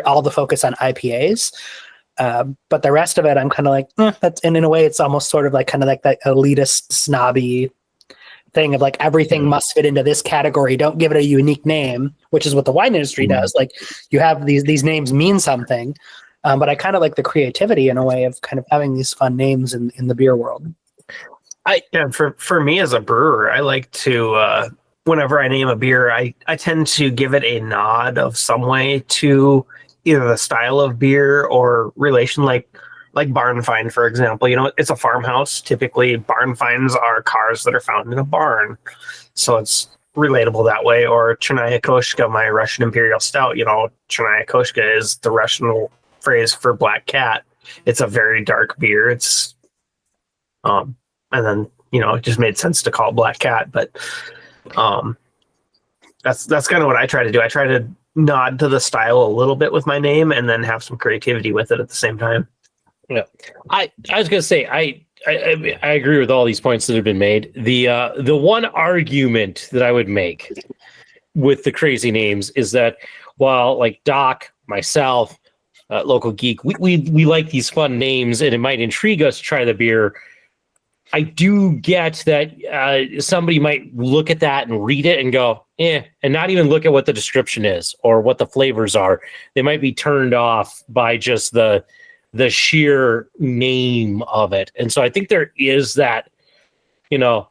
all the focus on IPAs. But the rest of it, I'm kind of like, that's, and in a way, it's almost sort of like kind of like that elitist snobby thing of like everything must fit into this category. Don't give it a unique name, which is what the wine industry does. Like you have these names mean something. But I kind of like the creativity in a way of kind of having these fun names in the beer world. For me as a brewer, I like to, whenever I name a beer, I tend to give it a nod of some way to either the style of beer or relation, like Barnfind, for example. You know, it's a farmhouse. Typically, barn finds are cars that are found in a barn. So it's relatable that way. Or Chernaya Koshka, my Russian Imperial Stout. You know, Chernaya Koshka is the Russian phrase for black cat. It's a very dark beer. It's, and then, you know, it just made sense to call it black cat. But that's kind of what I try to do. I try to nod to the style a little bit with my name and then have some creativity with it at the same time. Yeah, I was gonna say I agree with all these points that have been made. The one argument that I would make with the crazy names is that while like Doc, myself, Local Geek, we like these fun names and it might intrigue us to try the beer. I do get that somebody might look at that and read it and go, and not even look at what the description is or what the flavors are. They might be turned off by just the sheer name of it. And so I think there is that, you know,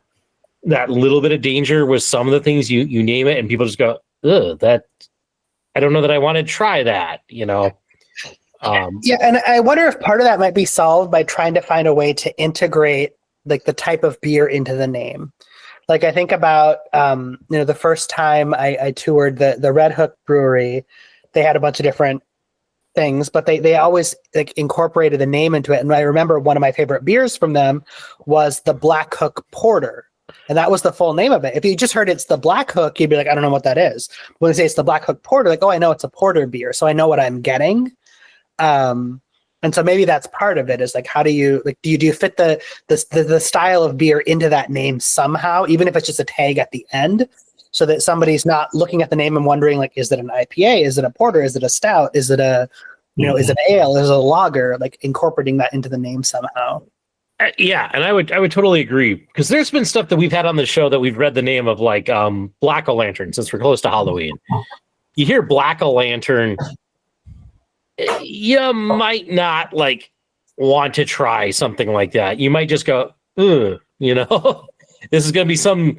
that little bit of danger with some of the things you name it and people just go, that I don't know that I want to try that, you know. Yeah, and I wonder if part of that might be solved by trying to find a way to integrate like the type of beer into the name. Like I think about, the first time I toured the Red Hook Brewery, they had a bunch of different things, but they always like incorporated the name into it. And I remember one of my favorite beers from them was the Black Hook Porter. And that was the full name of it. If you just heard it's the Black Hook, you'd be like, I don't know what that is. When they say it's the Black Hook Porter, like, oh, I know it's a porter beer. So I know what I'm getting. And so maybe that's part of it is like, how do you fit the style of beer into that name somehow, even if it's just a tag at the end, so that somebody's not looking at the name and wondering like, is it an IPA? Is it a porter? Is it a stout? Is it a, is it ale? Is it a lager? Like incorporating that into the name somehow. Yeah, and I would totally agree, because there's been stuff that we've had on the show that we've read the name of, like Black O' Lantern, since we're close to Halloween. You hear Black O' Lantern, you might not like want to try something like that. You might just go, this is going to be some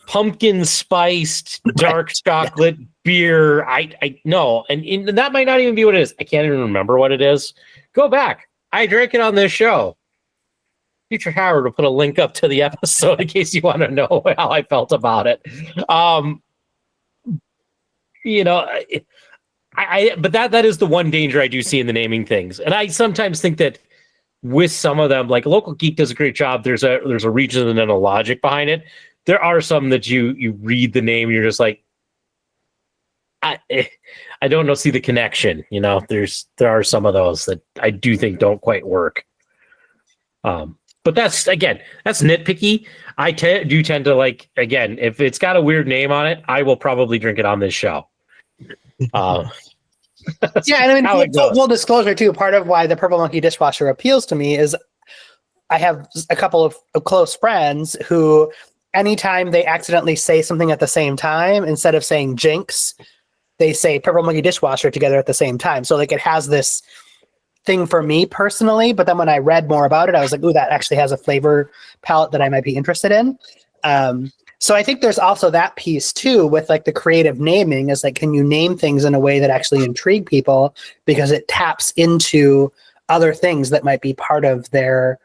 pumpkin spiced dark chocolate beer. I know, and that might not even be what it is. I can't even remember what it is. Go back. I drank it on this show. Future Howard will put a link up to the episode in case you want to know how I felt about it. But that is the one danger I do see in the naming things. And I sometimes think that with some of them, like Local Geek does a great job. There's a reason and then a logic behind it. There are some that you read the name and you're just like, I don't know, see the connection. There are some of those that I do think don't quite work. But that's nitpicky. I do tend to like, again, if it's got a weird name on it, I will probably drink it on this show. Yeah, and I mean, full disclosure too, part of why the Purple Monkey Dishwasher appeals to me is I have a couple of close friends who, anytime they accidentally say something at the same time, instead of saying Jinx, they say Purple Monkey Dishwasher together at the same time. So like it has this thing for me personally, but then when I read more about it, I was like, ooh, that actually has a flavor palette that I might be interested in. So I think there's also that piece too with like the creative naming is like, can you name things in a way that actually intrigue people because it taps into other things that might be part of their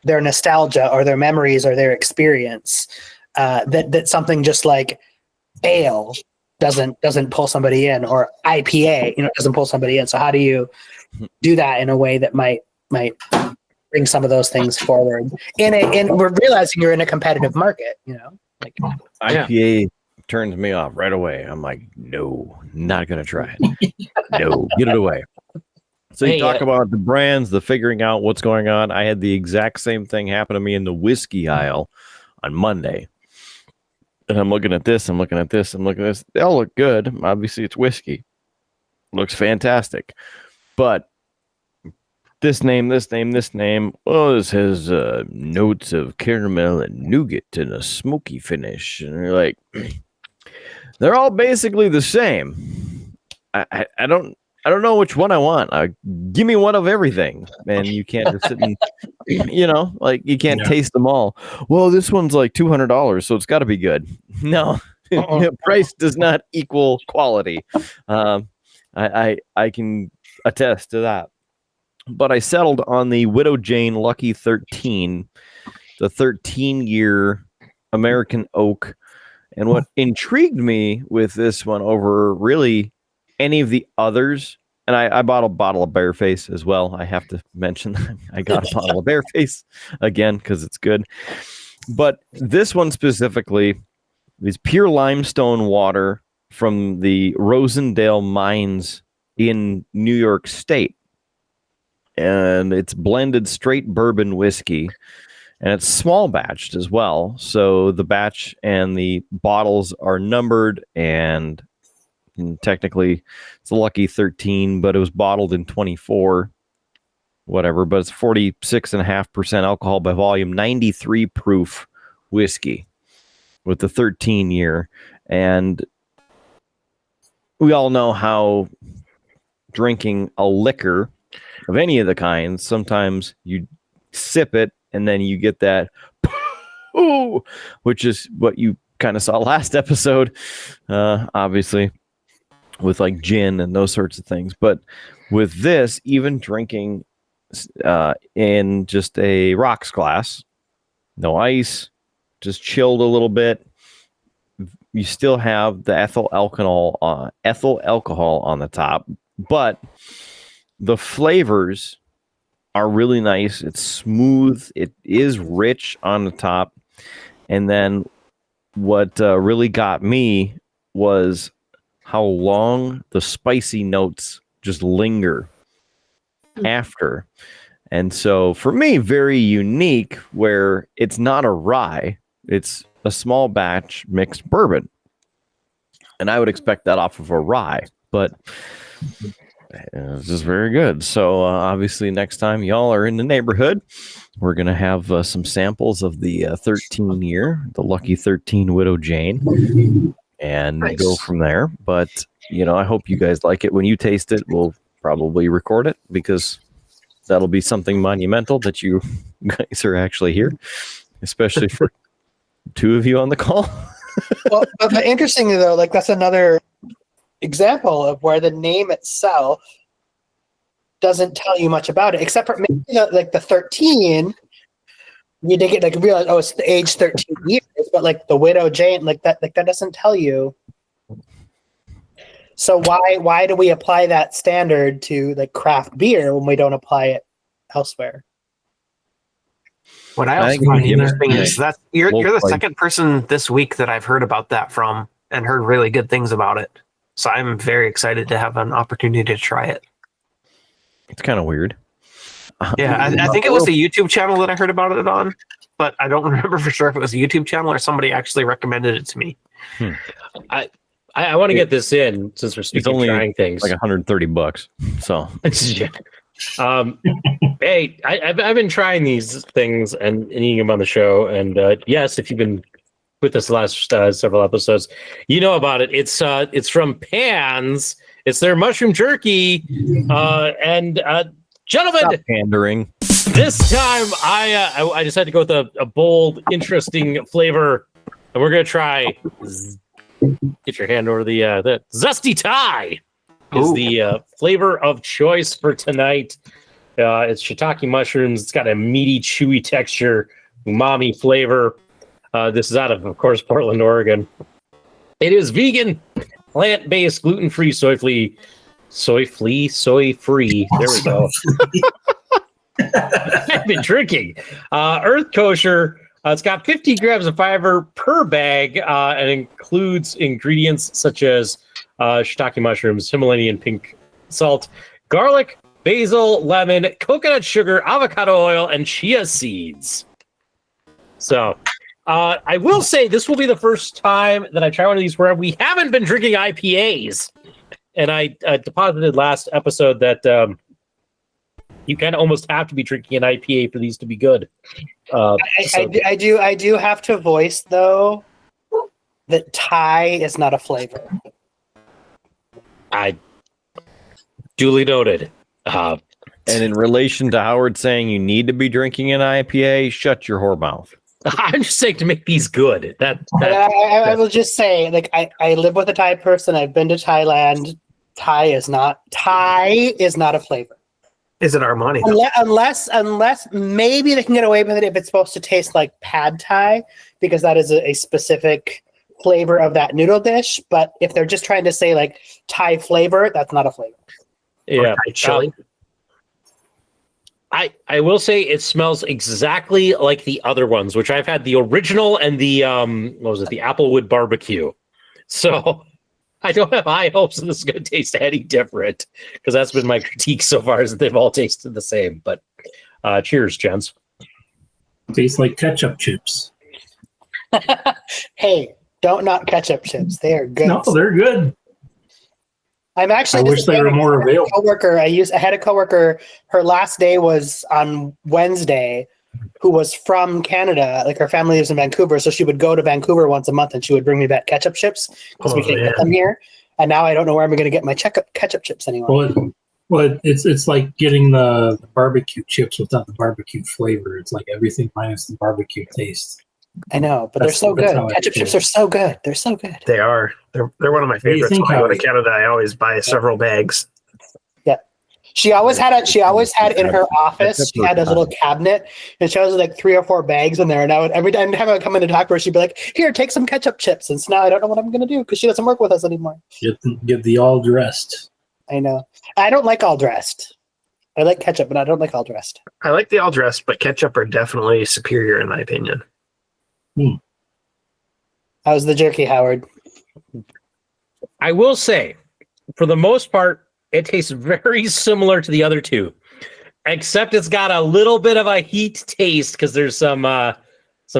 nostalgia or their memories or their experience. That something just like ale doesn't pull somebody in, or IPA, doesn't pull somebody in. So how do you do that in a way that might bring some of those things forward? And we're realizing you're in a competitive market, like IPA turns me off right away. I'm like, no, not gonna try it. No, get it away. So you talk about the brands, the figuring out what's going on. I had the exact same thing happen to me in the whiskey aisle on Monday. And I'm looking at this, I'm looking at this. They all look good. Obviously, it's whiskey. Looks fantastic. But this name. Oh, this has notes of caramel and nougat and a smoky finish. And you're like, they're all basically the same. I don't know which one I want. Give me one of everything. And you can't just sit and, you can't taste them all. Well, this one's like $200, so it's got to be good. No, price does not equal quality. I can attest to that. But I settled on the Widow Jane Lucky 13, the 13-year American oak. And what intrigued me with this one over really any of the others, and I bought a bottle of Bearface as well. I have to mention that I got a bottle of Bearface again because it's good. But this one specifically is pure limestone water from the Rosendale mines in New York State. And it's blended straight bourbon whiskey. And it's small batched as well. So the batch and the bottles are numbered, and technically it's a Lucky 13, but it was bottled in 24, whatever. But it's 46.5% alcohol by volume, 93 proof whiskey with the 13 year. And we all know how drinking a liquor of any of the kinds, sometimes you sip it and then you get that ooh, which is what you kind of saw last episode, obviously, with like gin and those sorts of things. But with this, even drinking in just a rocks glass, no ice, just chilled a little bit, you still have the ethyl alcohol on the top, but the flavors are really nice. It's smooth. It is rich on the top. And then what really got me was how long the spicy notes just linger after. And so for me, very unique, where it's not a rye. It's a small batch mixed bourbon. And I would expect that off of a rye. But it's just very good. So obviously next time y'all are in the neighborhood, we're going to have some samples of the 13 year, the Lucky 13 Widow Jane, and go from there. But, I hope you guys like it. When you taste it, we'll probably record it, because that'll be something monumental that you guys are actually here, especially for two of you on the call. Well, but interestingly though, like that's another example of where the name itself doesn't tell you much about it, except for maybe the 13. You dig it, realize, oh, it's the age 13 years, but like the Widow Jane, like that doesn't tell you. So why do we apply that standard to like craft beer when we don't apply it elsewhere? What I also find interesting is that you're the second person this week that I've heard about that from, and heard really good things about it. So I'm very excited to have an opportunity to try it. It's kind of weird. Yeah, I think it was the YouTube channel that I heard about it on, but I don't remember for sure if it was a YouTube channel or somebody actually recommended it to me. I want to get this in, since we're speaking of trying things. Like $130. So hey, I've been trying these things and eating them on the show, and yes, if you've been with us the last several episodes, you know about it. It's from Pans. It's their mushroom jerky, and gentlemen, stop pandering. This time I decided to go with a bold, interesting flavor. And we're gonna try. Get your hand over the Zesty Thai is the flavor of choice for tonight. It's shiitake mushrooms. It's got a meaty, chewy texture, umami flavor. This is out of course, Portland, Oregon. It is vegan, plant-based, gluten-free, soy-free. There we go. I've been drinking. Earth kosher. It's got 50 grams of fiber per bag and includes ingredients such as shiitake mushrooms, Himalayan pink salt, garlic, basil, lemon, coconut sugar, avocado oil, and chia seeds. So I will say this will be the first time that I try one of these where we haven't been drinking IPAs. And I deposited last episode that you kind of almost have to be drinking an IPA for these to be good. I do have to voice though that Thai is not a flavor. I duly noted. And in relation to Howard saying you need to be drinking an IPA, shut your whore mouth. I'm just saying to make these good. I will just say, like, I live with a Thai person. I've been to Thailand. Thai is not a flavor. Is it Armani? Unless maybe they can get away with it if it's supposed to taste like pad Thai, because that is a specific flavor of that noodle dish. But if they're just trying to say like Thai flavor, that's not a flavor. Yeah, Thai chili. I will say it smells exactly like the other ones, which I've had the original and the the Applewood barbecue. So I don't have high hopes that this is going to taste any different, because that's been my critique so far, is that they've all tasted the same. But cheers, gents. Tastes like ketchup chips. Hey, don't knock ketchup chips. They are good. No, they're good. I'm actually. I wish they were more available. I had a coworker. Her last day was on Wednesday, who was from Canada. Like her family lives in Vancouver, so she would go to Vancouver once a month, and she would bring me back ketchup chips because we can't get them here. And now I don't know where I'm going to get my ketchup chips anymore. Well, it's like getting the barbecue chips without the barbecue flavor. It's like everything minus the barbecue taste. I know, but they're so good. Ketchup chips are so good. They're so good. They are. They're one of my favorites. When I go to Canada, I always buy several bags. Yeah. She always had in her office, she had a little cabinet, and she has like 3 or 4 bags in there. And every time I would come in to talk to her, she'd be like, "Here, take some ketchup chips." And so now I don't know what I'm going to do because she doesn't work with us anymore. Get the all dressed. I know. I don't like all dressed. I like ketchup, but I don't like all dressed. I like the all dressed, but ketchup are definitely superior in my opinion. How's the jerky, Howard? I will say, for the most part, it tastes very similar to the other two, except it's got a little bit of a heat taste because there's some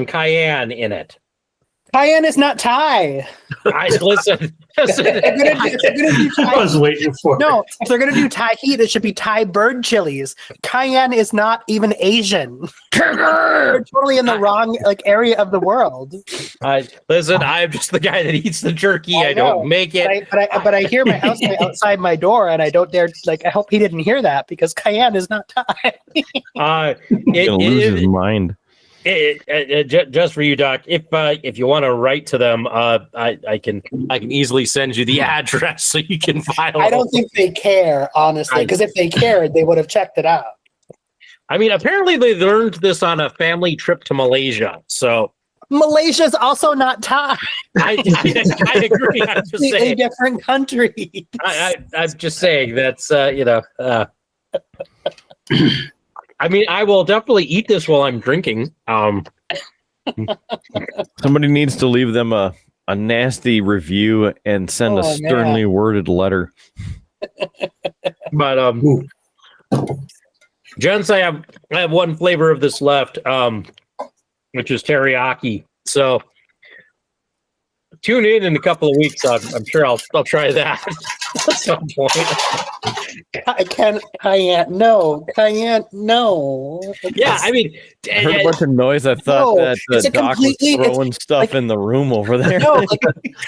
cayenne in it. Cayenne is not Thai. Listen. I was waiting for it. No, if they're going to do Thai heat, it should be Thai bird chilies. Cayenne is not even Asian. You're totally in the wrong area of the world. Listen, I'm just the guy that eats the jerky. I don't make it. But I hear my housemate outside my door, and I don't dare. I hope he didn't hear that because cayenne is not Thai. He's gonna lose his mind. Just for you, Doc. If you want to write to them, I can easily send you the address so you can file. I don't think they care, honestly, because if they cared, they would have checked it out. I mean, apparently they learned this on a family trip to Malaysia. So Malaysia's also not Thai. I agree. I'm just saying, a different country. I'm just saying that's I mean, I will definitely eat this while I'm drinking. Somebody needs to leave them a nasty review and send a sternly worded letter. But gents, I have one flavor of this left, which is teriyaki. So tune in a couple of weeks. I'm sure I'll try that at some point. Cayenne, no. Yeah, I mean, I heard a bunch of noise. I thought that the doc was throwing stuff in the room over there. No,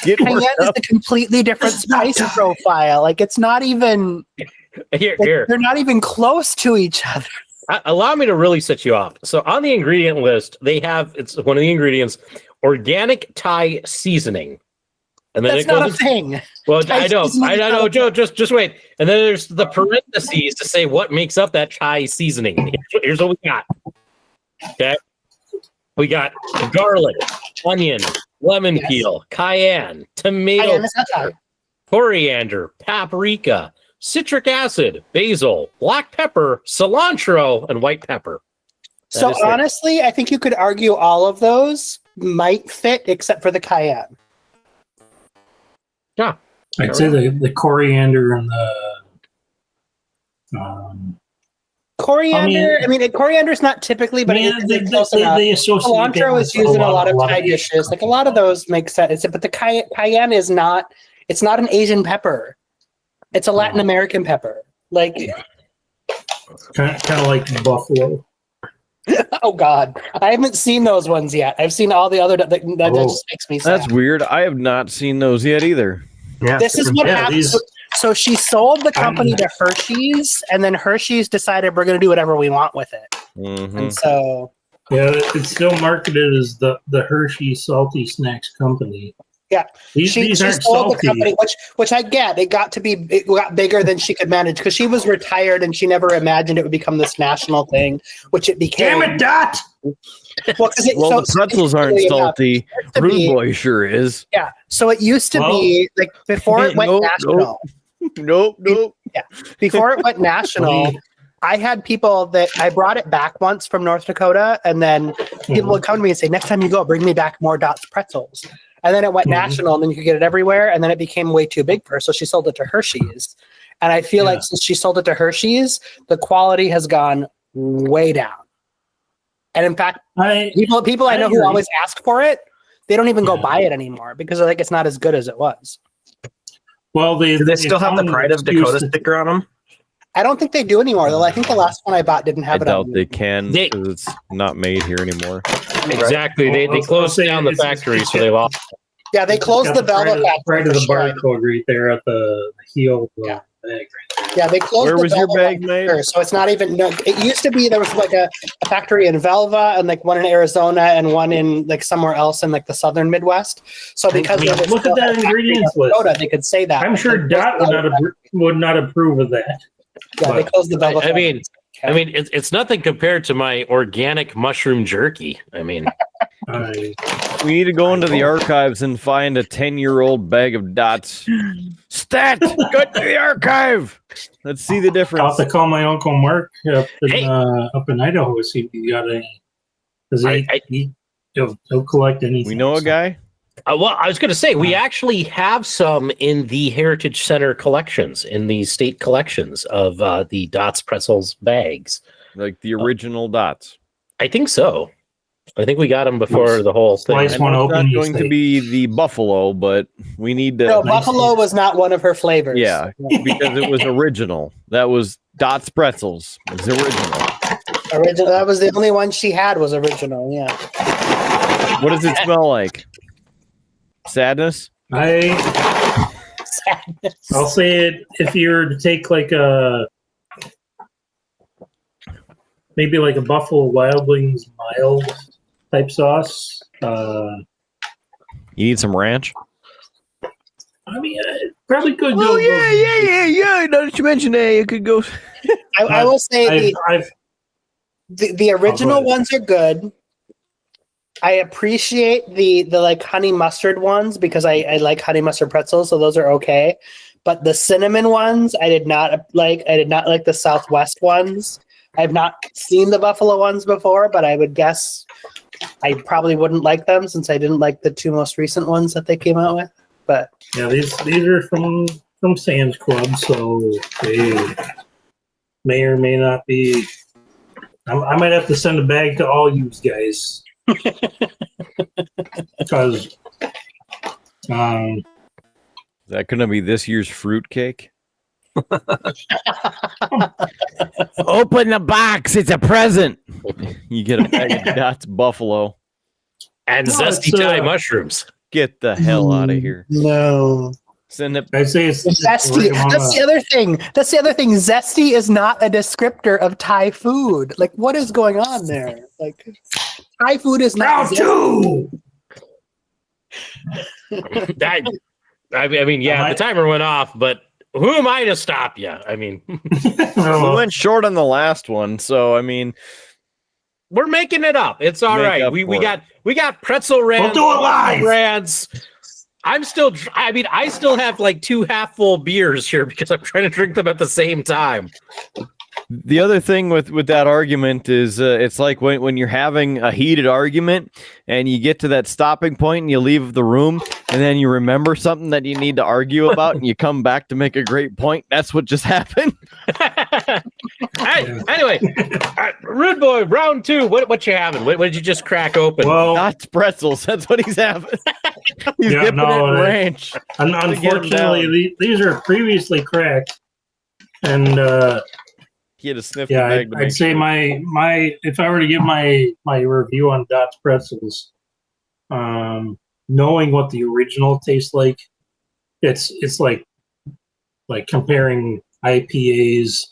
cayenne is a completely different spice profile. It's not even here. They're not even close to each other. Allow me to really set you off. So on the ingredient list, it's one of the ingredients, organic Thai seasoning. And then That's not a thing. Well, Thai I know, seasoning is not Joe. a thing. Just wait. And then there's the parentheses to say what makes up that Thai seasoning. Here's what we got. Okay, we got garlic, onion, lemon peel, cayenne, tomato, Cayenne is not Thai. coriander, paprika, citric acid, basil, black pepper, cilantro, and white pepper. That So is it. honestly, I think you could argue all of those might fit except for the cayenne. Yeah. I'd say the coriander and the Coriander, I mean, coriander is not typically, but it's close enough. they associate Cilantro that is with used in a lot of of Thai dishes. Like a lot of those make sense. But the cayenne is not. It's not an Asian pepper. It's a Latin American pepper. Like, kind of like buffalo. oh God, I haven't seen those ones yet. I've seen all the other. That just makes me sad. That's weird. I have not seen those yet either. Yeah. This is what happened. these- So she sold the company to Hershey's, and then Hershey's decided we're going to do whatever we want with it. Mhm. And so, Yeah, it's still marketed as the Hershey Salty Snacks Company. yeah, These she aren't sold salty. the company, which I get. It got bigger than she could manage because she was retired and she never imagined it would become this national thing, which it became. Damn it, Dot! Well, The pretzels aren't salty. Rude Boy sure is. Yeah. So it used to be like before it went Nope, national. Nope. Yeah. Before it went national, I had people that I brought it back once from North Dakota, and then people would come to me and say, "Next time you go, bring me back more Dots pretzels." And then it went national, and then you could get it everywhere, and then it became way too big for her, so she sold it to Hershey's. And I feel like since she sold it to Hershey's, the quality has gone way down. And in fact, people I know who always ask for it, they don't even go buy it anymore because I think it's not as good as it was. Well, do they still have the Pride of Dakota sticker on them? I don't think they do anymore. Though I think the last one I bought didn't I have it on. doubt they can because it's not made here anymore. Exactly. They closed down the factory, so they lost. Yeah, they closed the Velva factory. Right of for the sure. barcode right there at the heel of the bag right there. Yeah, they closed. Where the was your Velva bag one made? for sure, so it's not even. No, it used to be there was like a factory in Velva and like one in Arizona and one in like somewhere else in like the southern Midwest. So because I mean, they were look still at that a factory in ingredients North list. Dakota, they could say that. I'm sure They Dot closed the would not approve of that. Yeah, they closed the Velva. I mean, it's nothing compared to my organic mushroom jerky. I mean, we need to go into the archives and find a 10-year-old bag of Dots. Stat! Go to the archive! Let's see the I'll difference. have to call my Uncle Mark up in Idaho to see if he got any. Because he'll collect anything. We know a guy? well, I was going to say, we actually have some in the Heritage Center collections, in the state collections of the Dots Pretzels bags. Like the original Dots. I think so. I think we got them before the whole thing. Slice one It's open. not going to be the buffalo, but we need to. No, buffalo was not one of her flavors. Yeah, because it was original. That was Dots Pretzels. It's original. Original. That was the only one she had was original. Yeah. What does it smell like? Sadness? I'll say it if you were to take like maybe like a Buffalo Wild Wings mild type sauce. You need some ranch? I mean, probably could go. Oh, yeah. Now that you mentioned that, you could go. I will say the original ahead. ones are good. I appreciate the like honey mustard ones because I like honey mustard pretzels, so those are okay. But the cinnamon ones, I did not like. I did not like the Southwest ones. I've not seen the buffalo ones before, but I would guess I probably wouldn't like them since I didn't like the two most recent ones that they came out with. But yeah, these are from Sam's Club, so they may or may not be. I might have to send a bag to all you guys because Is that going to be this year's fruitcake? Open the box. It's a present. You get a bag of Dots Buffalo. And No, Zesty it's, Thai mushrooms. Get the hell out of here. no. Send it. I say it's Zesty. That's the other thing. That's the other thing. Zesty is not a descriptor of Thai food. Like, what is going on there? Like, Thai food is not. Round two. I mean, yeah, the timer went off, but who am I to stop you? I mean, we went short on the last one, so I mean, we're making it up. It's all right. We got pretzel rants. We'll do it live. Rants. I still have like 2 half-full beers here because I'm trying to drink them at the same time. the other thing with that argument is it's like when you're having a heated argument and you get to that stopping point and you leave the room and then you remember something that you need to argue about and you come back to make a great point. That's what just happened. Anyway, Rude Boy, round 2. What you having? What did you just crack open? Well, not pretzels. That's what he's having. He's dipping it in ranch. Unfortunately, these are previously cracked, and he had a sniff. Yeah, I'd say my if I were to give my review on Dot's Pretzels, knowing what the original tastes like, it's like comparing IPAs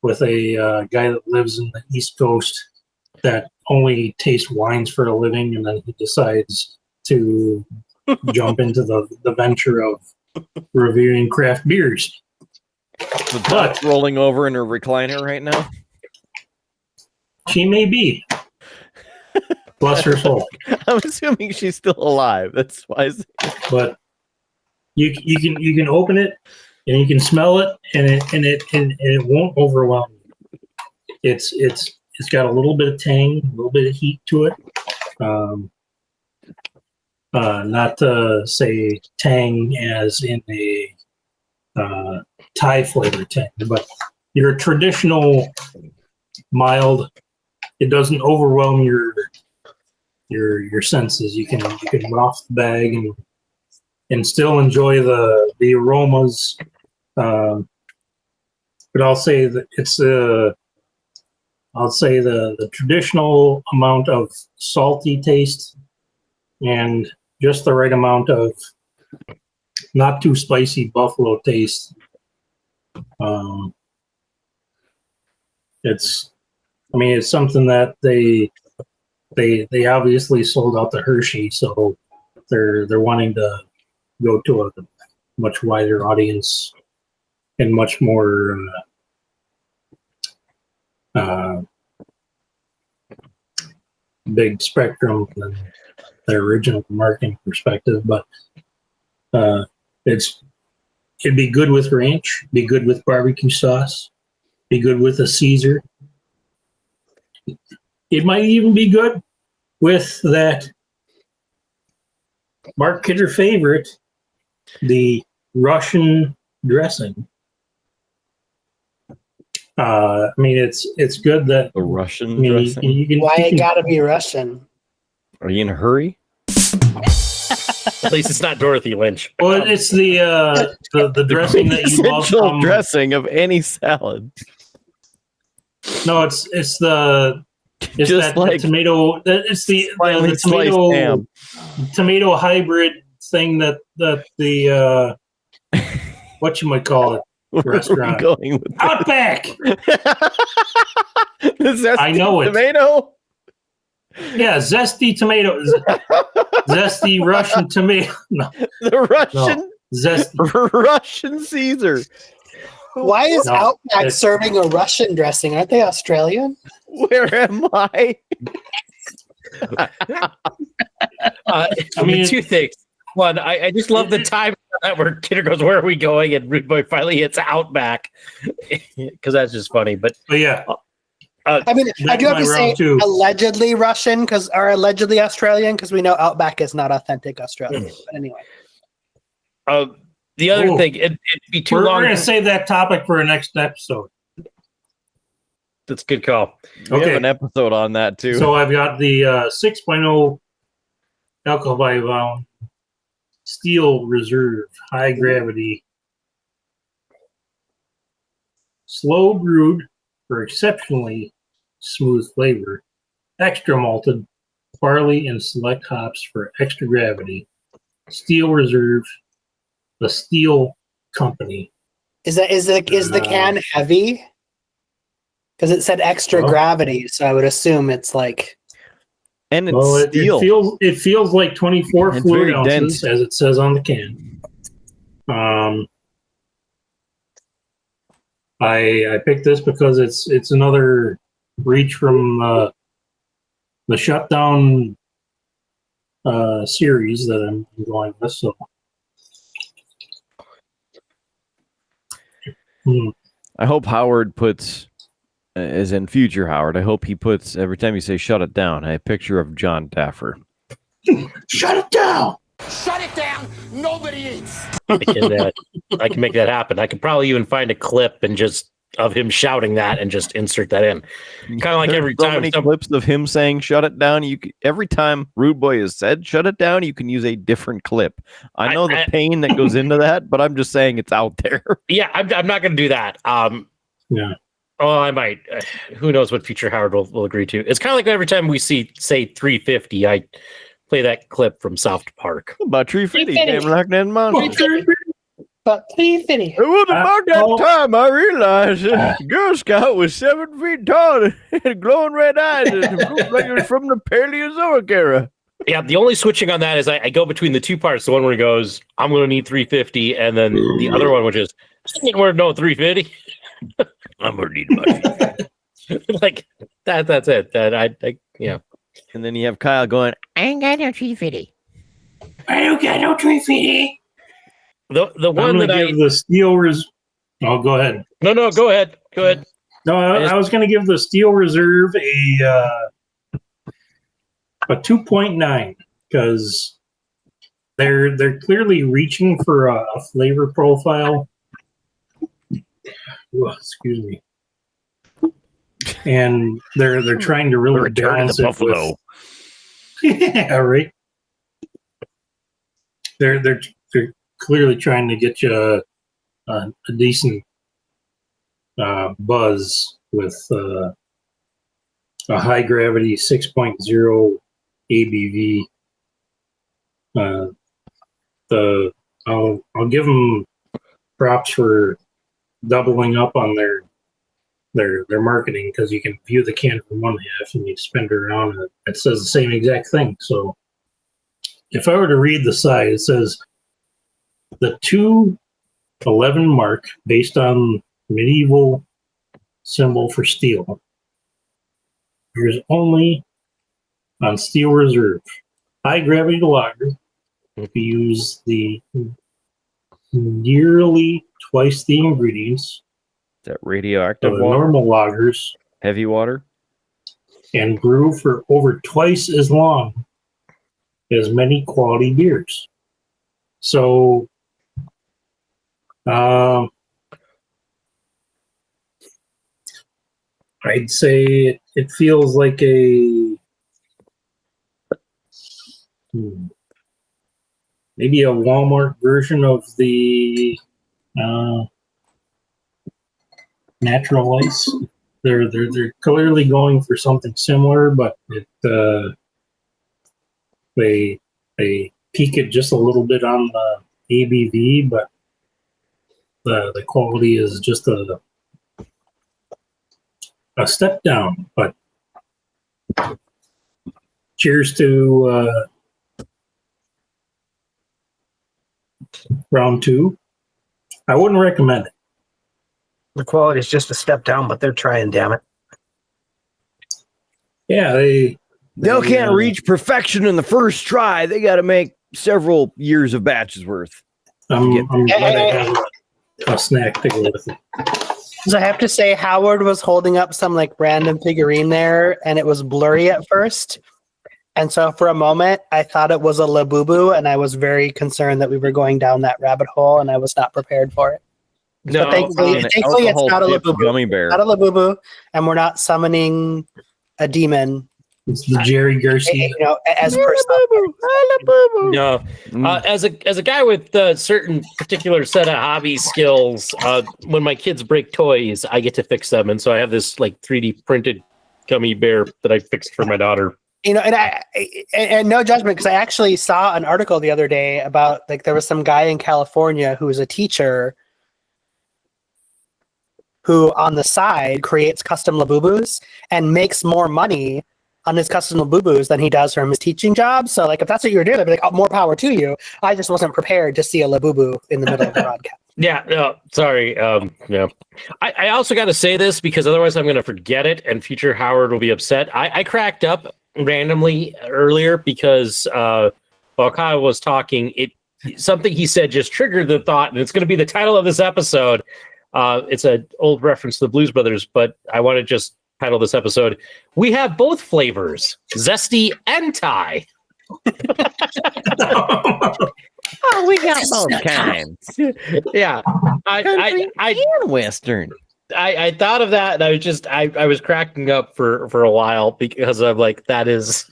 with a guy that lives in the East Coast that only tastes wines for a living, and then he decides to jump into the venture of reviewing craft beers. But rolling over in her recliner right now. She may be. Bless her soul. I'm assuming she's still alive. That's why. But you can open it and you can smell it and it won't overwhelm you. It's got a little bit of tang, a little bit of heat to it. Not to say tang as in a Thai flavor tang, but your traditional mild. It doesn't overwhelm your senses. You can run off the bag and still enjoy the aromas. But I'll say that it's the traditional amount of salty taste and just the right amount of not too spicy buffalo taste. It's something that they obviously sold out to Hershey, so they're wanting to go to a much wider audience and much more big spectrum than their original marketing perspective. But it'd be good with ranch, be good with barbecue sauce, be good with a Caesar. It might even be good with that Mark Kidder favorite, the Russian dressing. It's good that the Russian dressing. Why it gotta be Russian? Are you in a hurry? At least it's not Dorothy Lynch. Well, it's the dressing that you love from dressing of any salad. No, it's the tomato. It's the tomato hybrid thing that the what you might call it restaurant going with Outback. I know it. Tomato. Yeah, zesty tomatoes. Zesty Russian tomato. No. The Russian Russian Caesar. Why is Outback serving a Russian dressing? Aren't they Australian? Where am I? Two things. One, I just love the time where Kidder goes, "Where are we going?" and Rude Boy finally hits Outback because that's just funny. But yeah. I do have to say allegedly Russian or allegedly Australian because we know Outback is not authentic Australian. But anyway. The other thing, it'd be too long. We're going to save that topic for a next episode. That's a good call. We have an episode on that too. So I've got the 6.0 alcohol by volume steel reserve high gravity slow brewed for exceptionally smooth flavor, extra malted barley and select hops for extra gravity. Steel Reserve, the Steel Company. Is the can heavy? Because it said extra gravity, so I would assume it's like And it's Well, steel. it feels like 24 It's fluid very ounces, dense. as it says on the can. I picked this because it's another reach from the shutdown series that I'm going with. So, I hope Howard puts, as in future Howard, I hope he puts, every time you say shut it down, a picture of John Daffer. shut it down. Shut it down. Nobody eats. I can make that happen. I could probably even find a clip and just of him shouting that and just insert that in. Kind of like every so time. many clips of him saying shut it down. Every time Rudeboy has said shut it down, you can use a different clip. I know the pain that goes into that, but I'm just saying it's out there. Yeah, I'm not going to do that. Yeah. Oh, I might. Who knows what future Howard will agree to? It's kind of like every time we say 350, I play that clip from South Park. About 350, damn like that mountain. But 350. It was about that time I realized Girl Scout was 7 feet tall and glowing red eyes and looked like it was from the Paleozoic era. Yeah, the only switching on that is I go between the two parts. The one where he goes, I'm going to need 350, and then the other one, which is, I need more no 350. I'm going to need about 350. Like, that's it. That I. And then you have Kyle going, I ain't got no 350. I don't got no 350. The one that give the Steel Oh, go ahead. No, go ahead. Go ahead. No, I was going to give the Steel Reserve a 2.9 because they're clearly reaching for a flavor profile. Excuse me. And they're trying to really balance it buffalo. Yeah, right. They're clearly trying to get you a decent buzz with a high gravity 6.0 ABV. I'll give them props for doubling up on their marketing because you can view the can from one half and you spin it around and it says the same exact thing. So if I were to read the side, it says the 211 mark based on medieval symbol for steel. There's only on Steel Reserve. High gravity lager. If you use the nearly twice the ingredients. Is that radioactive water? Normal lagers. Heavy water? And brew for over twice as long as many quality beers. So, I'd say it feels like maybe a Walmart version of the natural ice. They're clearly going for something similar, but they peak it just a little bit on the ABV, but the quality is just a step down. But cheers to round two. I wouldn't recommend it. The quality is just a step down, but they're trying, damn it. Yeah, they can't reach perfection in the first try. They got to make several years of batches worth. I'm glad I have a snack to go with it. So I have to say, Howard was holding up some like random figurine there, and it was blurry at first. And so for a moment, I thought it was a Labubu, and I was very concerned that we were going down that rabbit hole, and I was not prepared for it. No, but thankfully it's not a Labubu. Gummy bear. Not a Labubu, and we're not summoning a demon. It's the Jerry Garcia. As per No, as a guy with a certain particular set of hobby skills, when my kids break toys, I get to fix them, and so I have this like 3D printed gummy bear that I fixed for my daughter. And no judgment, because I actually saw an article the other day about like there was some guy in California who is a teacher who on the side creates custom Labubus and makes more money on his custom Labubus than he does from his teaching job. So, like, if that's what you're doing, I'd be like, oh, more power to you. I just wasn't prepared to see a Labubu in the middle of the broadcast. Yeah, no, sorry. Yeah. I also got to say this because otherwise I'm going to forget it and future Howard will be upset. I cracked up randomly earlier because while Kyle was talking, something he said just triggered the thought, and it's going to be the title of this episode. It's an old reference to the Blues Brothers, but I want to just title this episode, We Have Both Flavors, Zesty and Thai. Oh, we got both kinds. Yeah. I Western. I thought of that, and I was just I was cracking up for a while because I'm like, that is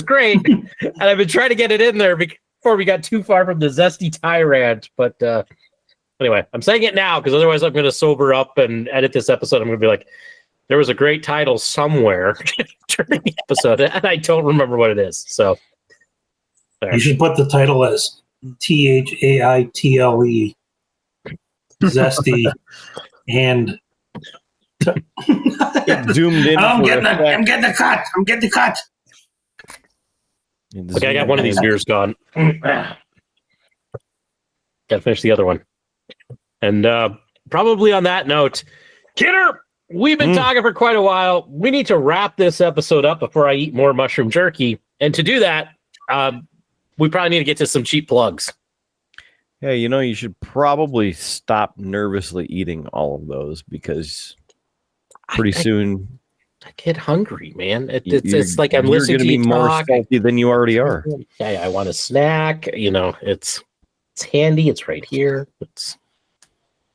great. And I've been trying to get it in there before we got too far from the Zesty Thai rant. But anyway, I'm saying it now because otherwise I'm going to sober up and edit this episode. I'm going to be like, there was a great title somewhere during the episode, and I don't remember what it is. So there. You should put the title as THAITLE, Zesty, and Zoomed in. I'm getting the cut. I'm getting the cut. Okay, I got one of these beers gone. Got to finish the other one. And probably on that note, Kidder, we've been talking for quite a while. We need to wrap this episode up before I eat more mushroom jerky. And to do that, we probably need to get to some cheap plugs. Yeah, you should probably stop nervously eating all of those because pretty soon I get hungry, man. It's like I'm listening to be you more talk. salty than you already are. Yeah, I want a snack. It's handy. It's right here.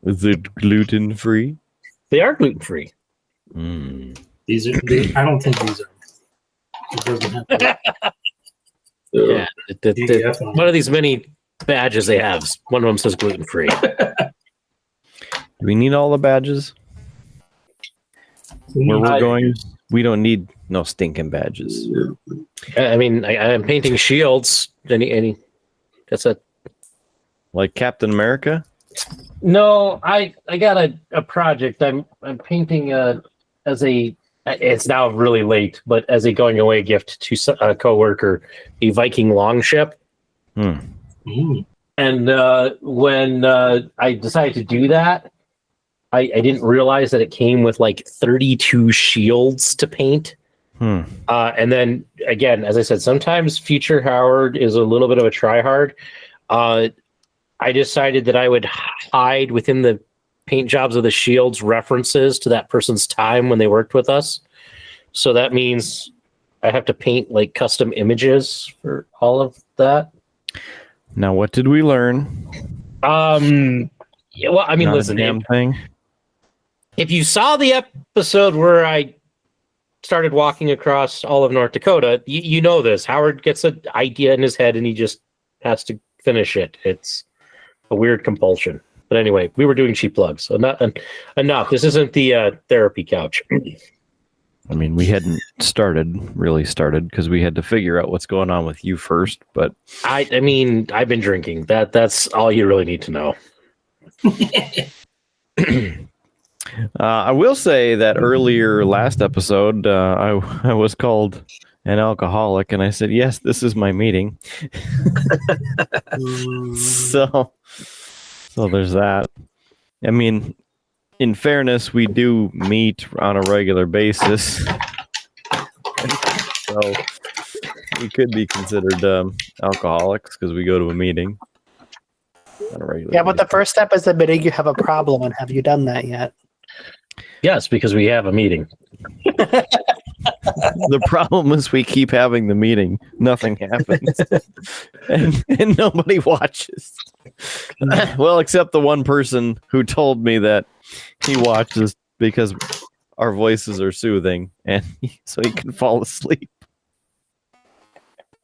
Is it gluten free? They are gluten free. These are. I don't think these are. It doesn't have to. Yeah, one of these many badges they have. One of them says gluten free. Do we need all the badges? Where we're going, we don't need no stinking badges. I mean, I'm painting shields. Any? That's a like Captain America. No, I got a project. I'm painting as a. It's now really late, but as a going away gift to a coworker, a Viking longship. And when I decided to do that, I didn't realize that it came with like 32 shields to paint. And then again, as I said, sometimes future Howard is a little bit of a tryhard. I decided that I would hide within the paint jobs of the shields references to that person's time when they worked with us. So that means I have to paint like custom images for all of that. Now, what did we learn? Yeah, well, I mean, Not listen, a damn thing. If you saw the episode where I started walking across all of North Dakota, you know this. Howard gets an idea in his head and he just has to finish it. It's a weird compulsion. But anyway, we were doing cheap plugs. So enough. This isn't the therapy couch. I mean, we hadn't really started because we had to figure out what's going on with you first. But I mean, I've been drinking. That's all you really need to know. I will say that earlier last episode, I was called an alcoholic, and I said, yes, this is my meeting. So there's that. I mean, in fairness, we do meet on a regular basis. So we could be considered alcoholics because we go to a meeting on a regular Yeah, but basis. the first step is admitting you have a problem, and have you done that yet? Yes, because we have a meeting. The problem is we keep having the meeting. Nothing happens. and nobody watches. Well, except the one person who told me that he watches because our voices are soothing and so he can fall asleep.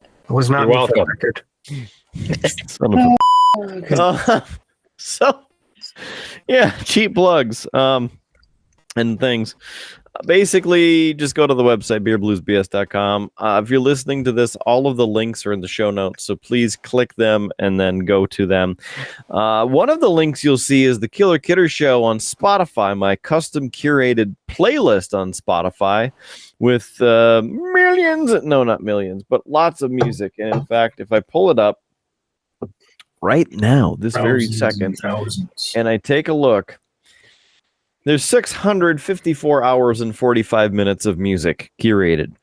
It was not You're me for the welcome. record. Son of a- so, yeah, cheap plugs and things. Basically, just go to the website, beerbluesbs.com. If you're listening to this, all of the links are in the show notes, so please click them and then go to them. One of the links you'll see is the Killer Kidder Show on Spotify, my custom curated playlist on Spotify with millions, no, not millions, but lots of music. And in fact, if I pull it up right now, this very second, and I take a look, there's 654 hours and 45 minutes of music curated.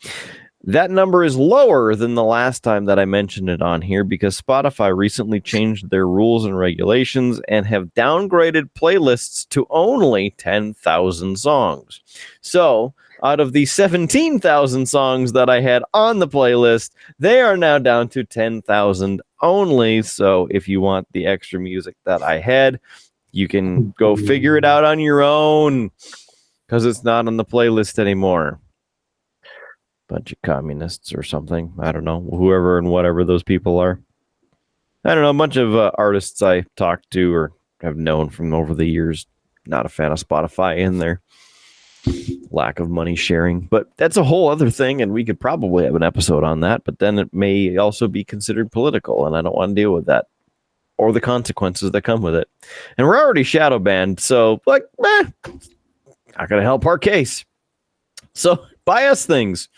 That number is lower than the last time that I mentioned it on here because Spotify recently changed their rules and regulations and have downgraded playlists to only 10,000 songs. So, out of the 17,000 songs that I had on the playlist, they are now down to 10,000 only. So, if you want the extra music that I had, you can go figure it out on your own because it's not on the playlist anymore. Bunch of communists or something. I don't know. Whoever and whatever those people are. I don't know. A bunch of artists I talked to or have known from over the years. Not a fan of Spotify in their lack of money sharing. But that's a whole other thing, and we could probably have an episode on that. But then it may also be considered political, and I don't want to deal with that. Or the consequences that come with it. And we're already shadow banned, so not gonna help our case. So buy us things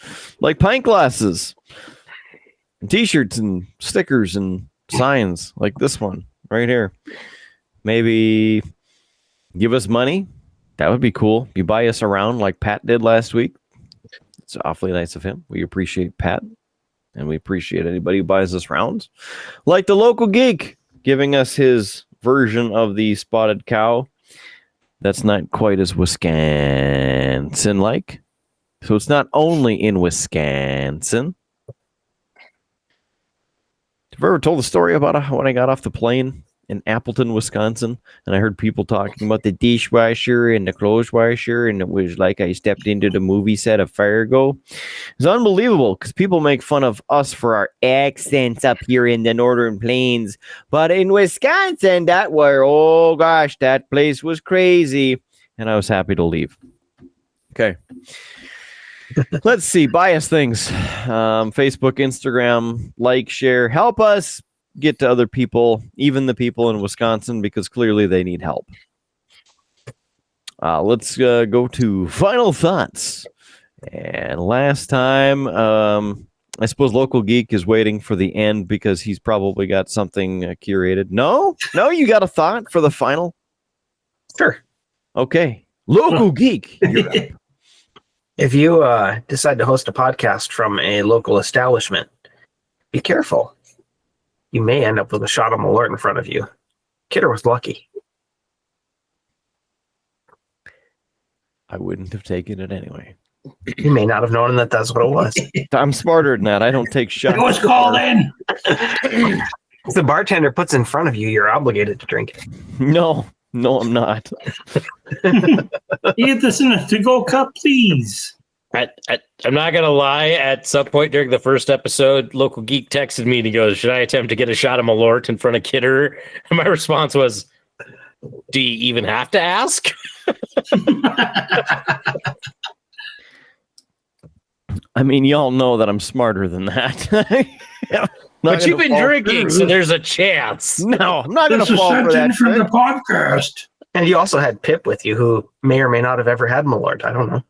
like pint glasses, and t-shirts and stickers and signs like this one right here. Maybe give us money. That would be cool. You buy us around like Pat did last week. It's awfully nice of him. We appreciate Pat. And we appreciate anybody who buys us rounds. Like the local geek giving us his version of the Spotted Cow. That's not quite as Wisconsin-like. So it's not only in Wisconsin. Have you ever told the story about when I got off the plane in Appleton, Wisconsin, and I heard people talking about the dishwasher and the clothes washer, and it was like I stepped into the movie set of Fargo? It's unbelievable because people make fun of us for our accents up here in the Northern Plains, but in Wisconsin, oh gosh, that place was crazy, and I was happy to leave. Okay. Let's see. Buy us things. Facebook, Instagram, like, share. Help us get to other people, even the people in Wisconsin, because clearly they need help. Let's go to final thoughts. And last time, I suppose Local Geek is waiting for the end because he's probably got something curated. No, you got a thought for the final? Sure. Okay. Local Geek. You're up. If you decide to host a podcast from a local establishment, be careful. You may end up with a shot 'em alert in front of you. Kidder was lucky. I wouldn't have taken it anyway. You may not have known that that's what it was. I'm smarter than that. I don't take shots. It was called in. If the bartender puts in front of you, you're obligated to drink it. No, I'm not. Get this in a to-go cup, please. I'm not gonna lie. At some point during the first episode, Local Geek texted me and he goes, "Should I attempt to get a shot of Malort in front of Kidder?" And my response was, "Do you even have to ask?" I mean, y'all know that I'm smarter than that. But you've been drinking, so there's a chance. No, I'm not going This to is fall for sent in that. from the podcast. And you also had Pip with you, who may or may not have ever had Malort. I don't know.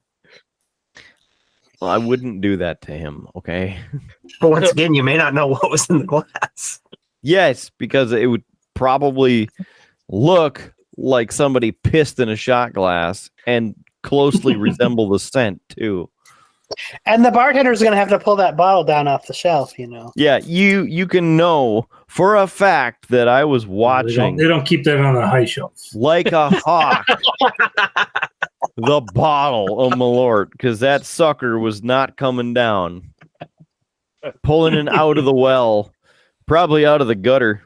Well, I wouldn't do that to him, okay? But once again, you may not know what was in the glass. Yes, because it would probably look like somebody pissed in a shot glass and closely resemble the scent, too. And the bartender's going to have to pull that bottle down off the shelf, you know. Yeah, you can know for a fact that I was watching. They don't keep that on a high shelf. Like a hawk. The bottle of Malort, because that sucker was not coming down. Pulling it out of the well, probably out of the gutter.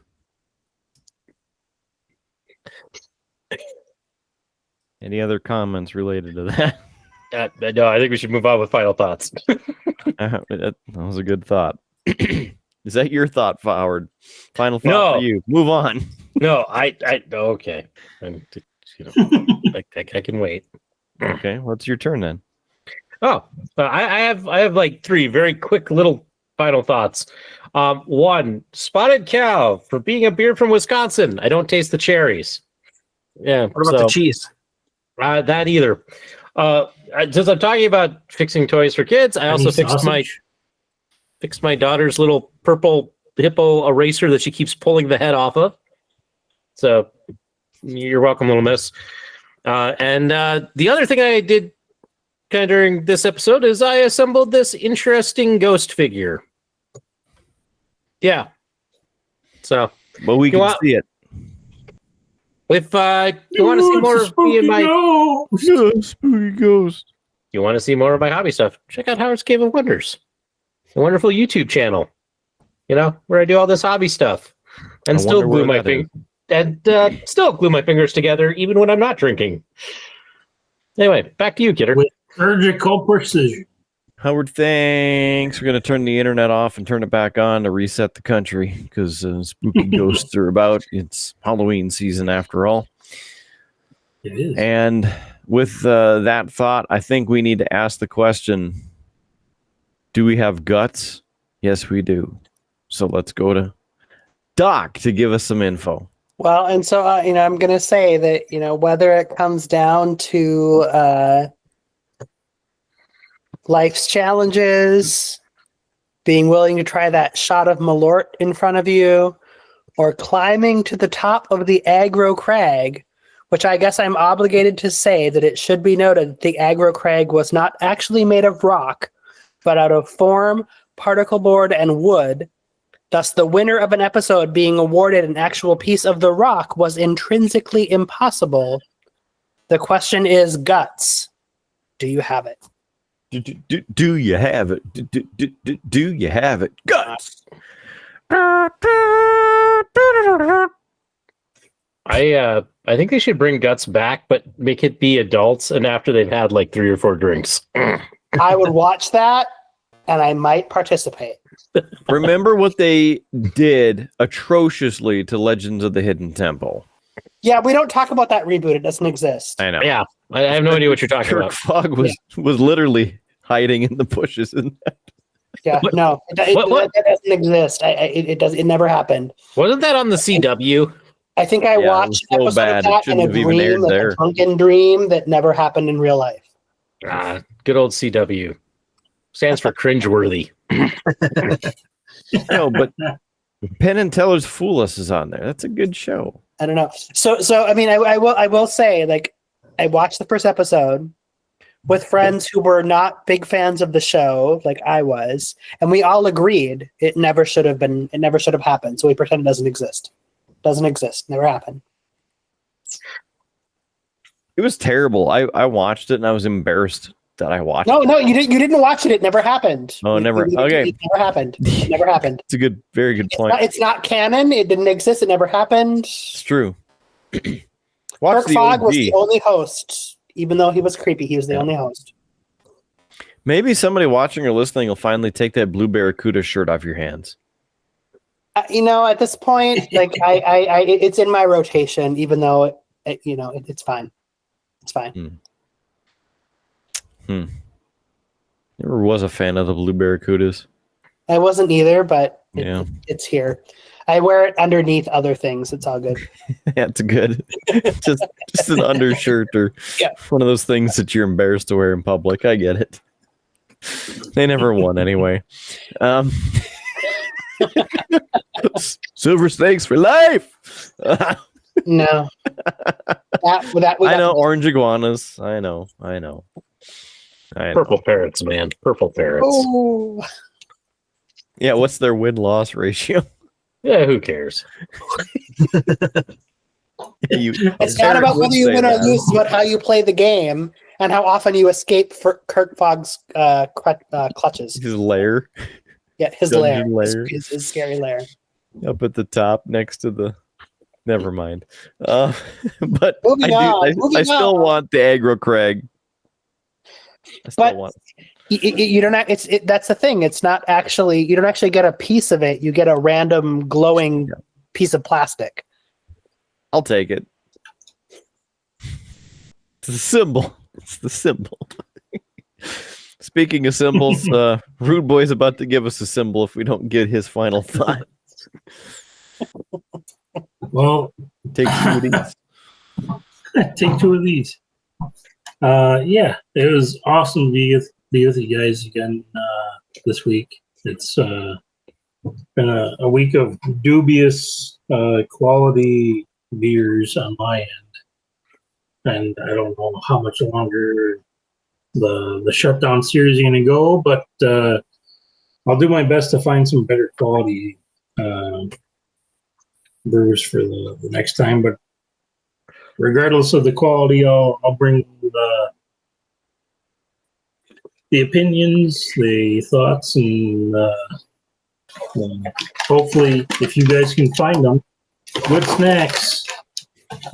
Any other comments related to that? No, I think we should move on with final thoughts. That was a good thought. Is that your thought, Howard? Final thought No. for you. Move on. No, okay. I can wait. Okay, what's your turn then? Oh, I have like 3 very quick little final thoughts. 1, Spotted Cow for being a beer from Wisconsin. I don't taste the cherries. Yeah. What about the cheese? That either. Since I'm talking about fixing toys for kids, I also fixed my daughter's little purple hippo eraser that she keeps pulling the head off of. So you're welcome, little miss. And the other thing I did kind of during this episode is I assembled this interesting ghost figure. Yeah. So, but we can see it. If you want to see more of me and my spooky ghost, you want to see more of my hobby stuff, check out Howard's Cave of Wonders, a wonderful YouTube channel. You know, where I do all this hobby stuff, and still glue my fingers together even when I'm not drinking. Anyway, back to you, Kidder. With surgical precision. Howard, thanks. We're going to turn the internet off and turn it back on to reset the country because spooky ghosts are about. It's Halloween season after all. It is. And with that thought, I think we need to ask the question, do we have guts? Yes, we do. So let's go to Doc to give us some info. Well, and so, I'm going to say that, whether it comes down to life's challenges, being willing to try that shot of Malort in front of you, or climbing to the top of the aggro crag, which I guess I'm obligated to say that it should be noted that the aggro crag was not actually made of rock, but out of form, particle board, and wood. Thus, the winner of an episode being awarded an actual piece of the rock was intrinsically impossible. The question is guts. Do you have it? Do you have it? Do you have it? Guts. I think they should bring guts back, but make it be adults and after they've had like 3 or 4 drinks. I would watch that, and I might participate. Remember what they did atrociously to Legends of the Hidden Temple. Yeah, we don't talk about that reboot. It doesn't exist. I know. Yeah, I have no idea what you're talking Kirk about. Fogg was literally hiding in the bushes. Yeah, no, that doesn't exist. It never happened. Wasn't that on the CW? I think I watched an episode of that in a dream, like a drunken dream that never happened in real life. Good old CW. Stands for cringeworthy. No, but Penn and Teller's Fool Us is on there. That's a good show. I don't know. So I mean, I will say, like, I watched the first episode with friends who were not big fans of the show, like I was, and we all agreed it never should have happened. So we pretend it doesn't exist. Doesn't exist. Never happened. It was terrible. I watched it and I was embarrassed that I watched it. No, you didn't watch it. It never happened. Oh, never. Okay. It never happened. It never happened. It's a very good point. It's not canon. It didn't exist. It never happened. It's true. Kirk Fogg was the only host. Even though he was creepy, he was the only host. Maybe somebody watching or listening will finally take that Blue Barracuda shirt off your hands. At this point, like it's in my rotation, even though it's fine. It's fine. Never was a fan of the Blue Barracudas. I wasn't either, but yeah, it's here. I wear it underneath other things. It's all good. Yeah, it's good. just an undershirt or one of those things that you're embarrassed to wear in public. I get it. They never won anyway. Silver snakes for life. No. I know orange iguanas. I know. Purple parrots, man. Purple parrots. Oh. Yeah, what's their win-loss ratio? Yeah, who cares? It's not about whether you win or lose, it's about how you play the game and how often you escape for Kirk Fogg's clutches. His lair. Yeah, his lair. His scary lair. Up at the top next to the... Never mind. But I still want the aggro crag. You don't. That's the thing. It's not actually. You don't actually get a piece of it. You get a random glowing piece of plastic. I'll take it. It's the symbol. Speaking of symbols, Rude Boy's about to give us a symbol if we don't get his final thought. Well, take 2 of these. Take 2 of these. Yeah, it was awesome to be with you guys again this week. It's been a week of dubious quality beers on my end, and I don't know how much longer the shutdown series is going to go, but I'll do my best to find some better quality brewers for the next time. But regardless of the quality, I'll bring the opinions, the thoughts, and hopefully, if you guys can find them, good snacks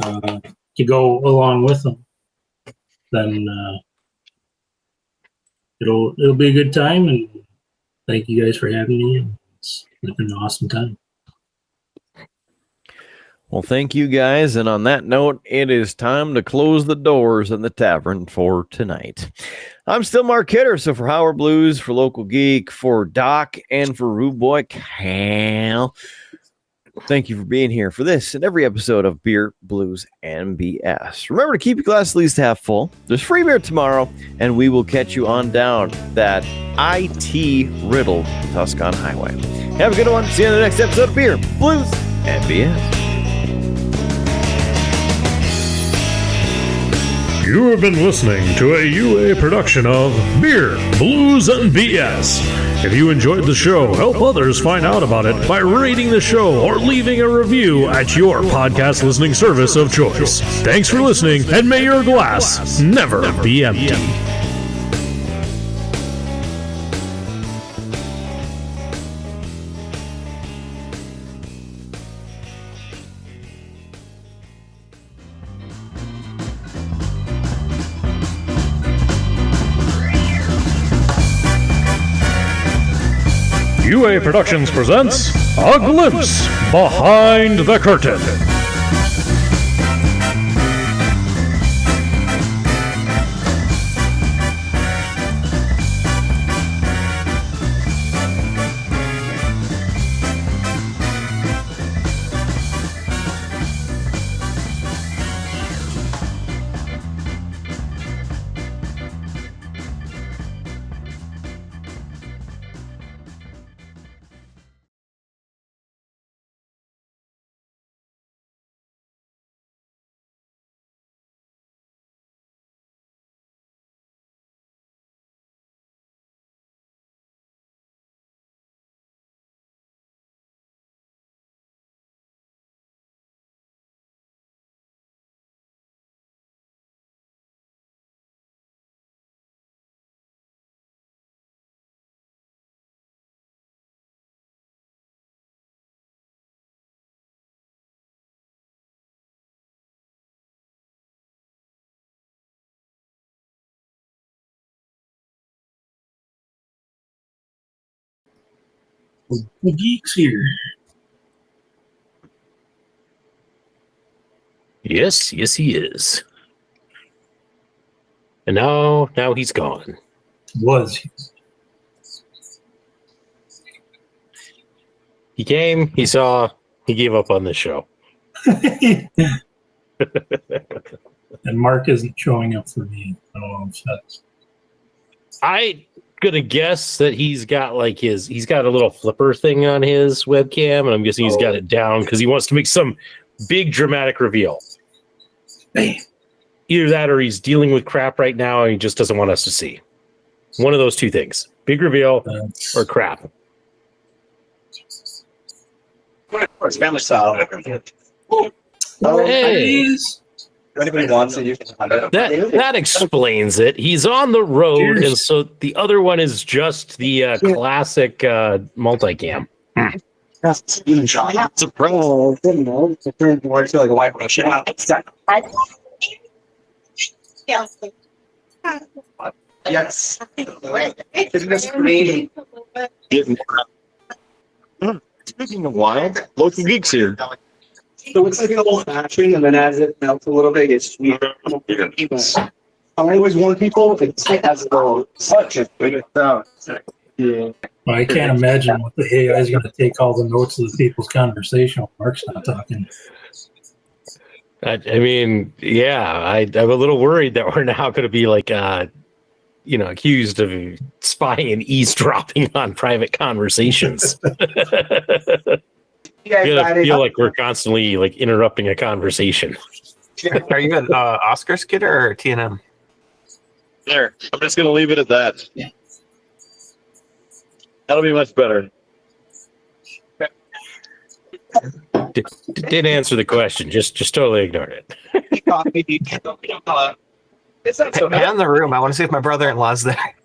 to go along with them, then it'll be a good time. And thank you guys for having me. It's been an awesome time. Well, thank you guys. And on that note, it is time to close the doors in the tavern for tonight. I'm still Mark Hitter. So for Howard Blues, for Local Geek, for Doc, and for Rudeboy Kyle, thank you for being here for this and every episode of Beer, Blues, and BS. Remember to keep your glass at least half full. There's free beer tomorrow, and we will catch you on down that IT-riddled Tuscan Highway. Have a good one. See you in the next episode of Beer, Blues, and BS. You have been listening to a UA production of Beer, Blues, and BS. If you enjoyed the show, help others find out about it by rating the show or leaving a review at your podcast listening service of choice. Thanks for listening, and may your glass never be empty. UA Productions presents A Glimpse Behind the Curtain. The Geek's here. Yes, he is. And now he's gone. Was. He came, he saw, he gave up on the show. And Mark isn't showing up for me. I don't know if that's... I gonna guess that he's got he's got a little flipper thing on his webcam, and I'm guessing he's got it down because he wants to make some big dramatic reveal. Either that or he's dealing with crap right now and he just doesn't want us to see. One of those two things. Big reveal or crap. It's family style. Hey. If anybody wants it, you can have it. That explains it. He's on the road, and so the other one is just the classic multicam. It's a pro. You know, it's a turn towards like a white brush. Yes. It's great. Speaking of wine, Local Geeks here. So it's like an old fashioned, and then as it melts a little bit, it's sweet. I always warn people it has such a big sound. Yeah. Well, I can't imagine what the AI is going to take all the notes of the people's conversation when Mark's not talking. I mean, yeah, I'm a little worried that we're now going to be like, accused of spying and eavesdropping on private conversations. I feel like we're constantly like interrupting a conversation. Are you an Oscar skidder or T&M? There. I'm just going to leave it at that. That'll be much better. Didn't answer the question. Just totally ignored it. Man in the room. I want to see if my brother-in-law's there.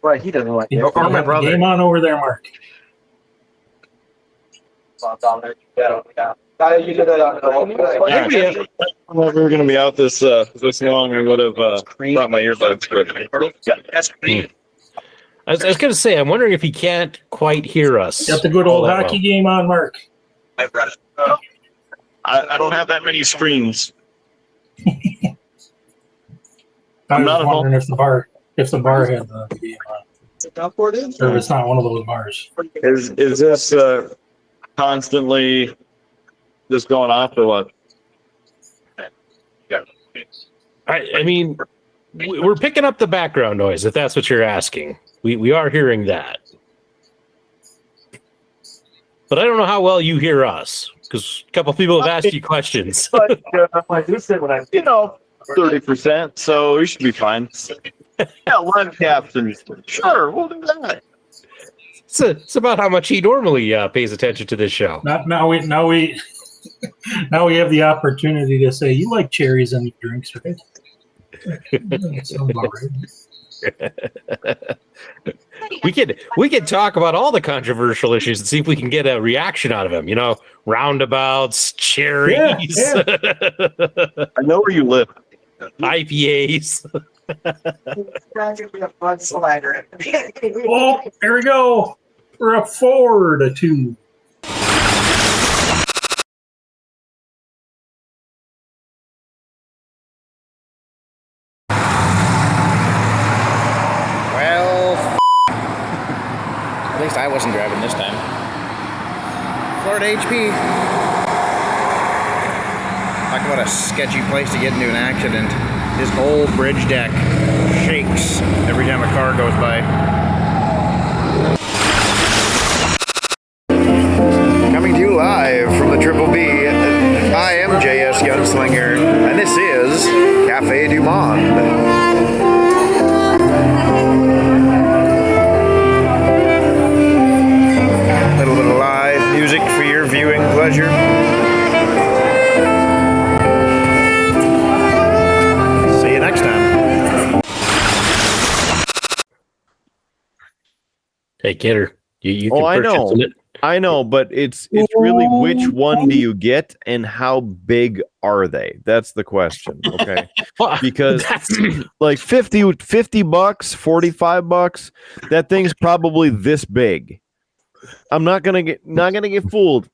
Right, he doesn't like it. Or my brother. Game on over there, Mark. If we were going to be out this long, I would have brought my earbuds. I was going to say, I'm wondering if he can't quite hear us. Got the good old hockey game on, Mark. I don't have that many screens. I was wondering if the bar had the game on. Or if it's not one of those bars. Is this constantly just going off or what? I mean, we're picking up the background noise, if that's what you're asking. We are hearing that. But I don't know how well you hear us, because a couple people have asked you questions. But I do say when I'm 30%, so we should be fine. Yeah, live captions. Sure, we'll do that. It's about how much he normally pays attention to this show. Now we have the opportunity to say, you like cherries in your drinks, right? That sounds about right. We could talk about all the controversial issues and see if we can get a reaction out of him. Roundabouts, cherries. Yeah. I know where you live. IPAs. Oh, there we go. We're up 4-2. At least I wasn't driving this time. Florida HP. Talk about a sketchy place to get into an accident. This whole bridge deck shakes every time a car goes by. Coming to you live from the Triple B, I am JS Gunslinger, and this is Cafe du Monde. Music for your viewing pleasure. See you next time. Hey, Kidder, you Oh, can I purchase know. it. I know, but it's really which one do you get and how big are they? That's the question. Okay. Because like $50, $45, that thing's probably this big. I'm not gonna get fooled.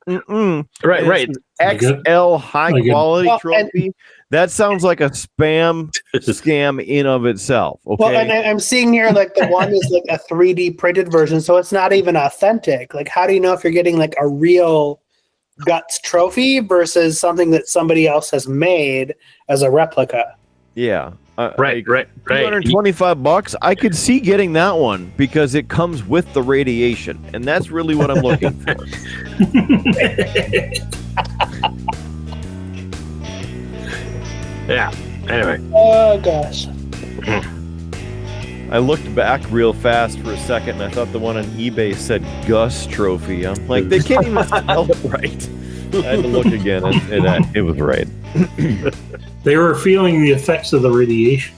Right. XL high quality trophy. That sounds like a scam in of itself. Okay. Well, and I'm seeing here like the one is like a 3D printed version, so it's not even authentic. Like, how do you know if you're getting like a real guts trophy versus something that somebody else has made as a replica? Yeah. Right. $225. I could see getting that one because it comes with the radiation, and that's really what I'm looking for. Yeah. Anyway. Oh gosh. I looked back real fast for a second, and I thought the one on eBay said Gus Trophy. I'm like, they can't even spell it right. I had to look again, and it was right. They were feeling the effects of the radiation.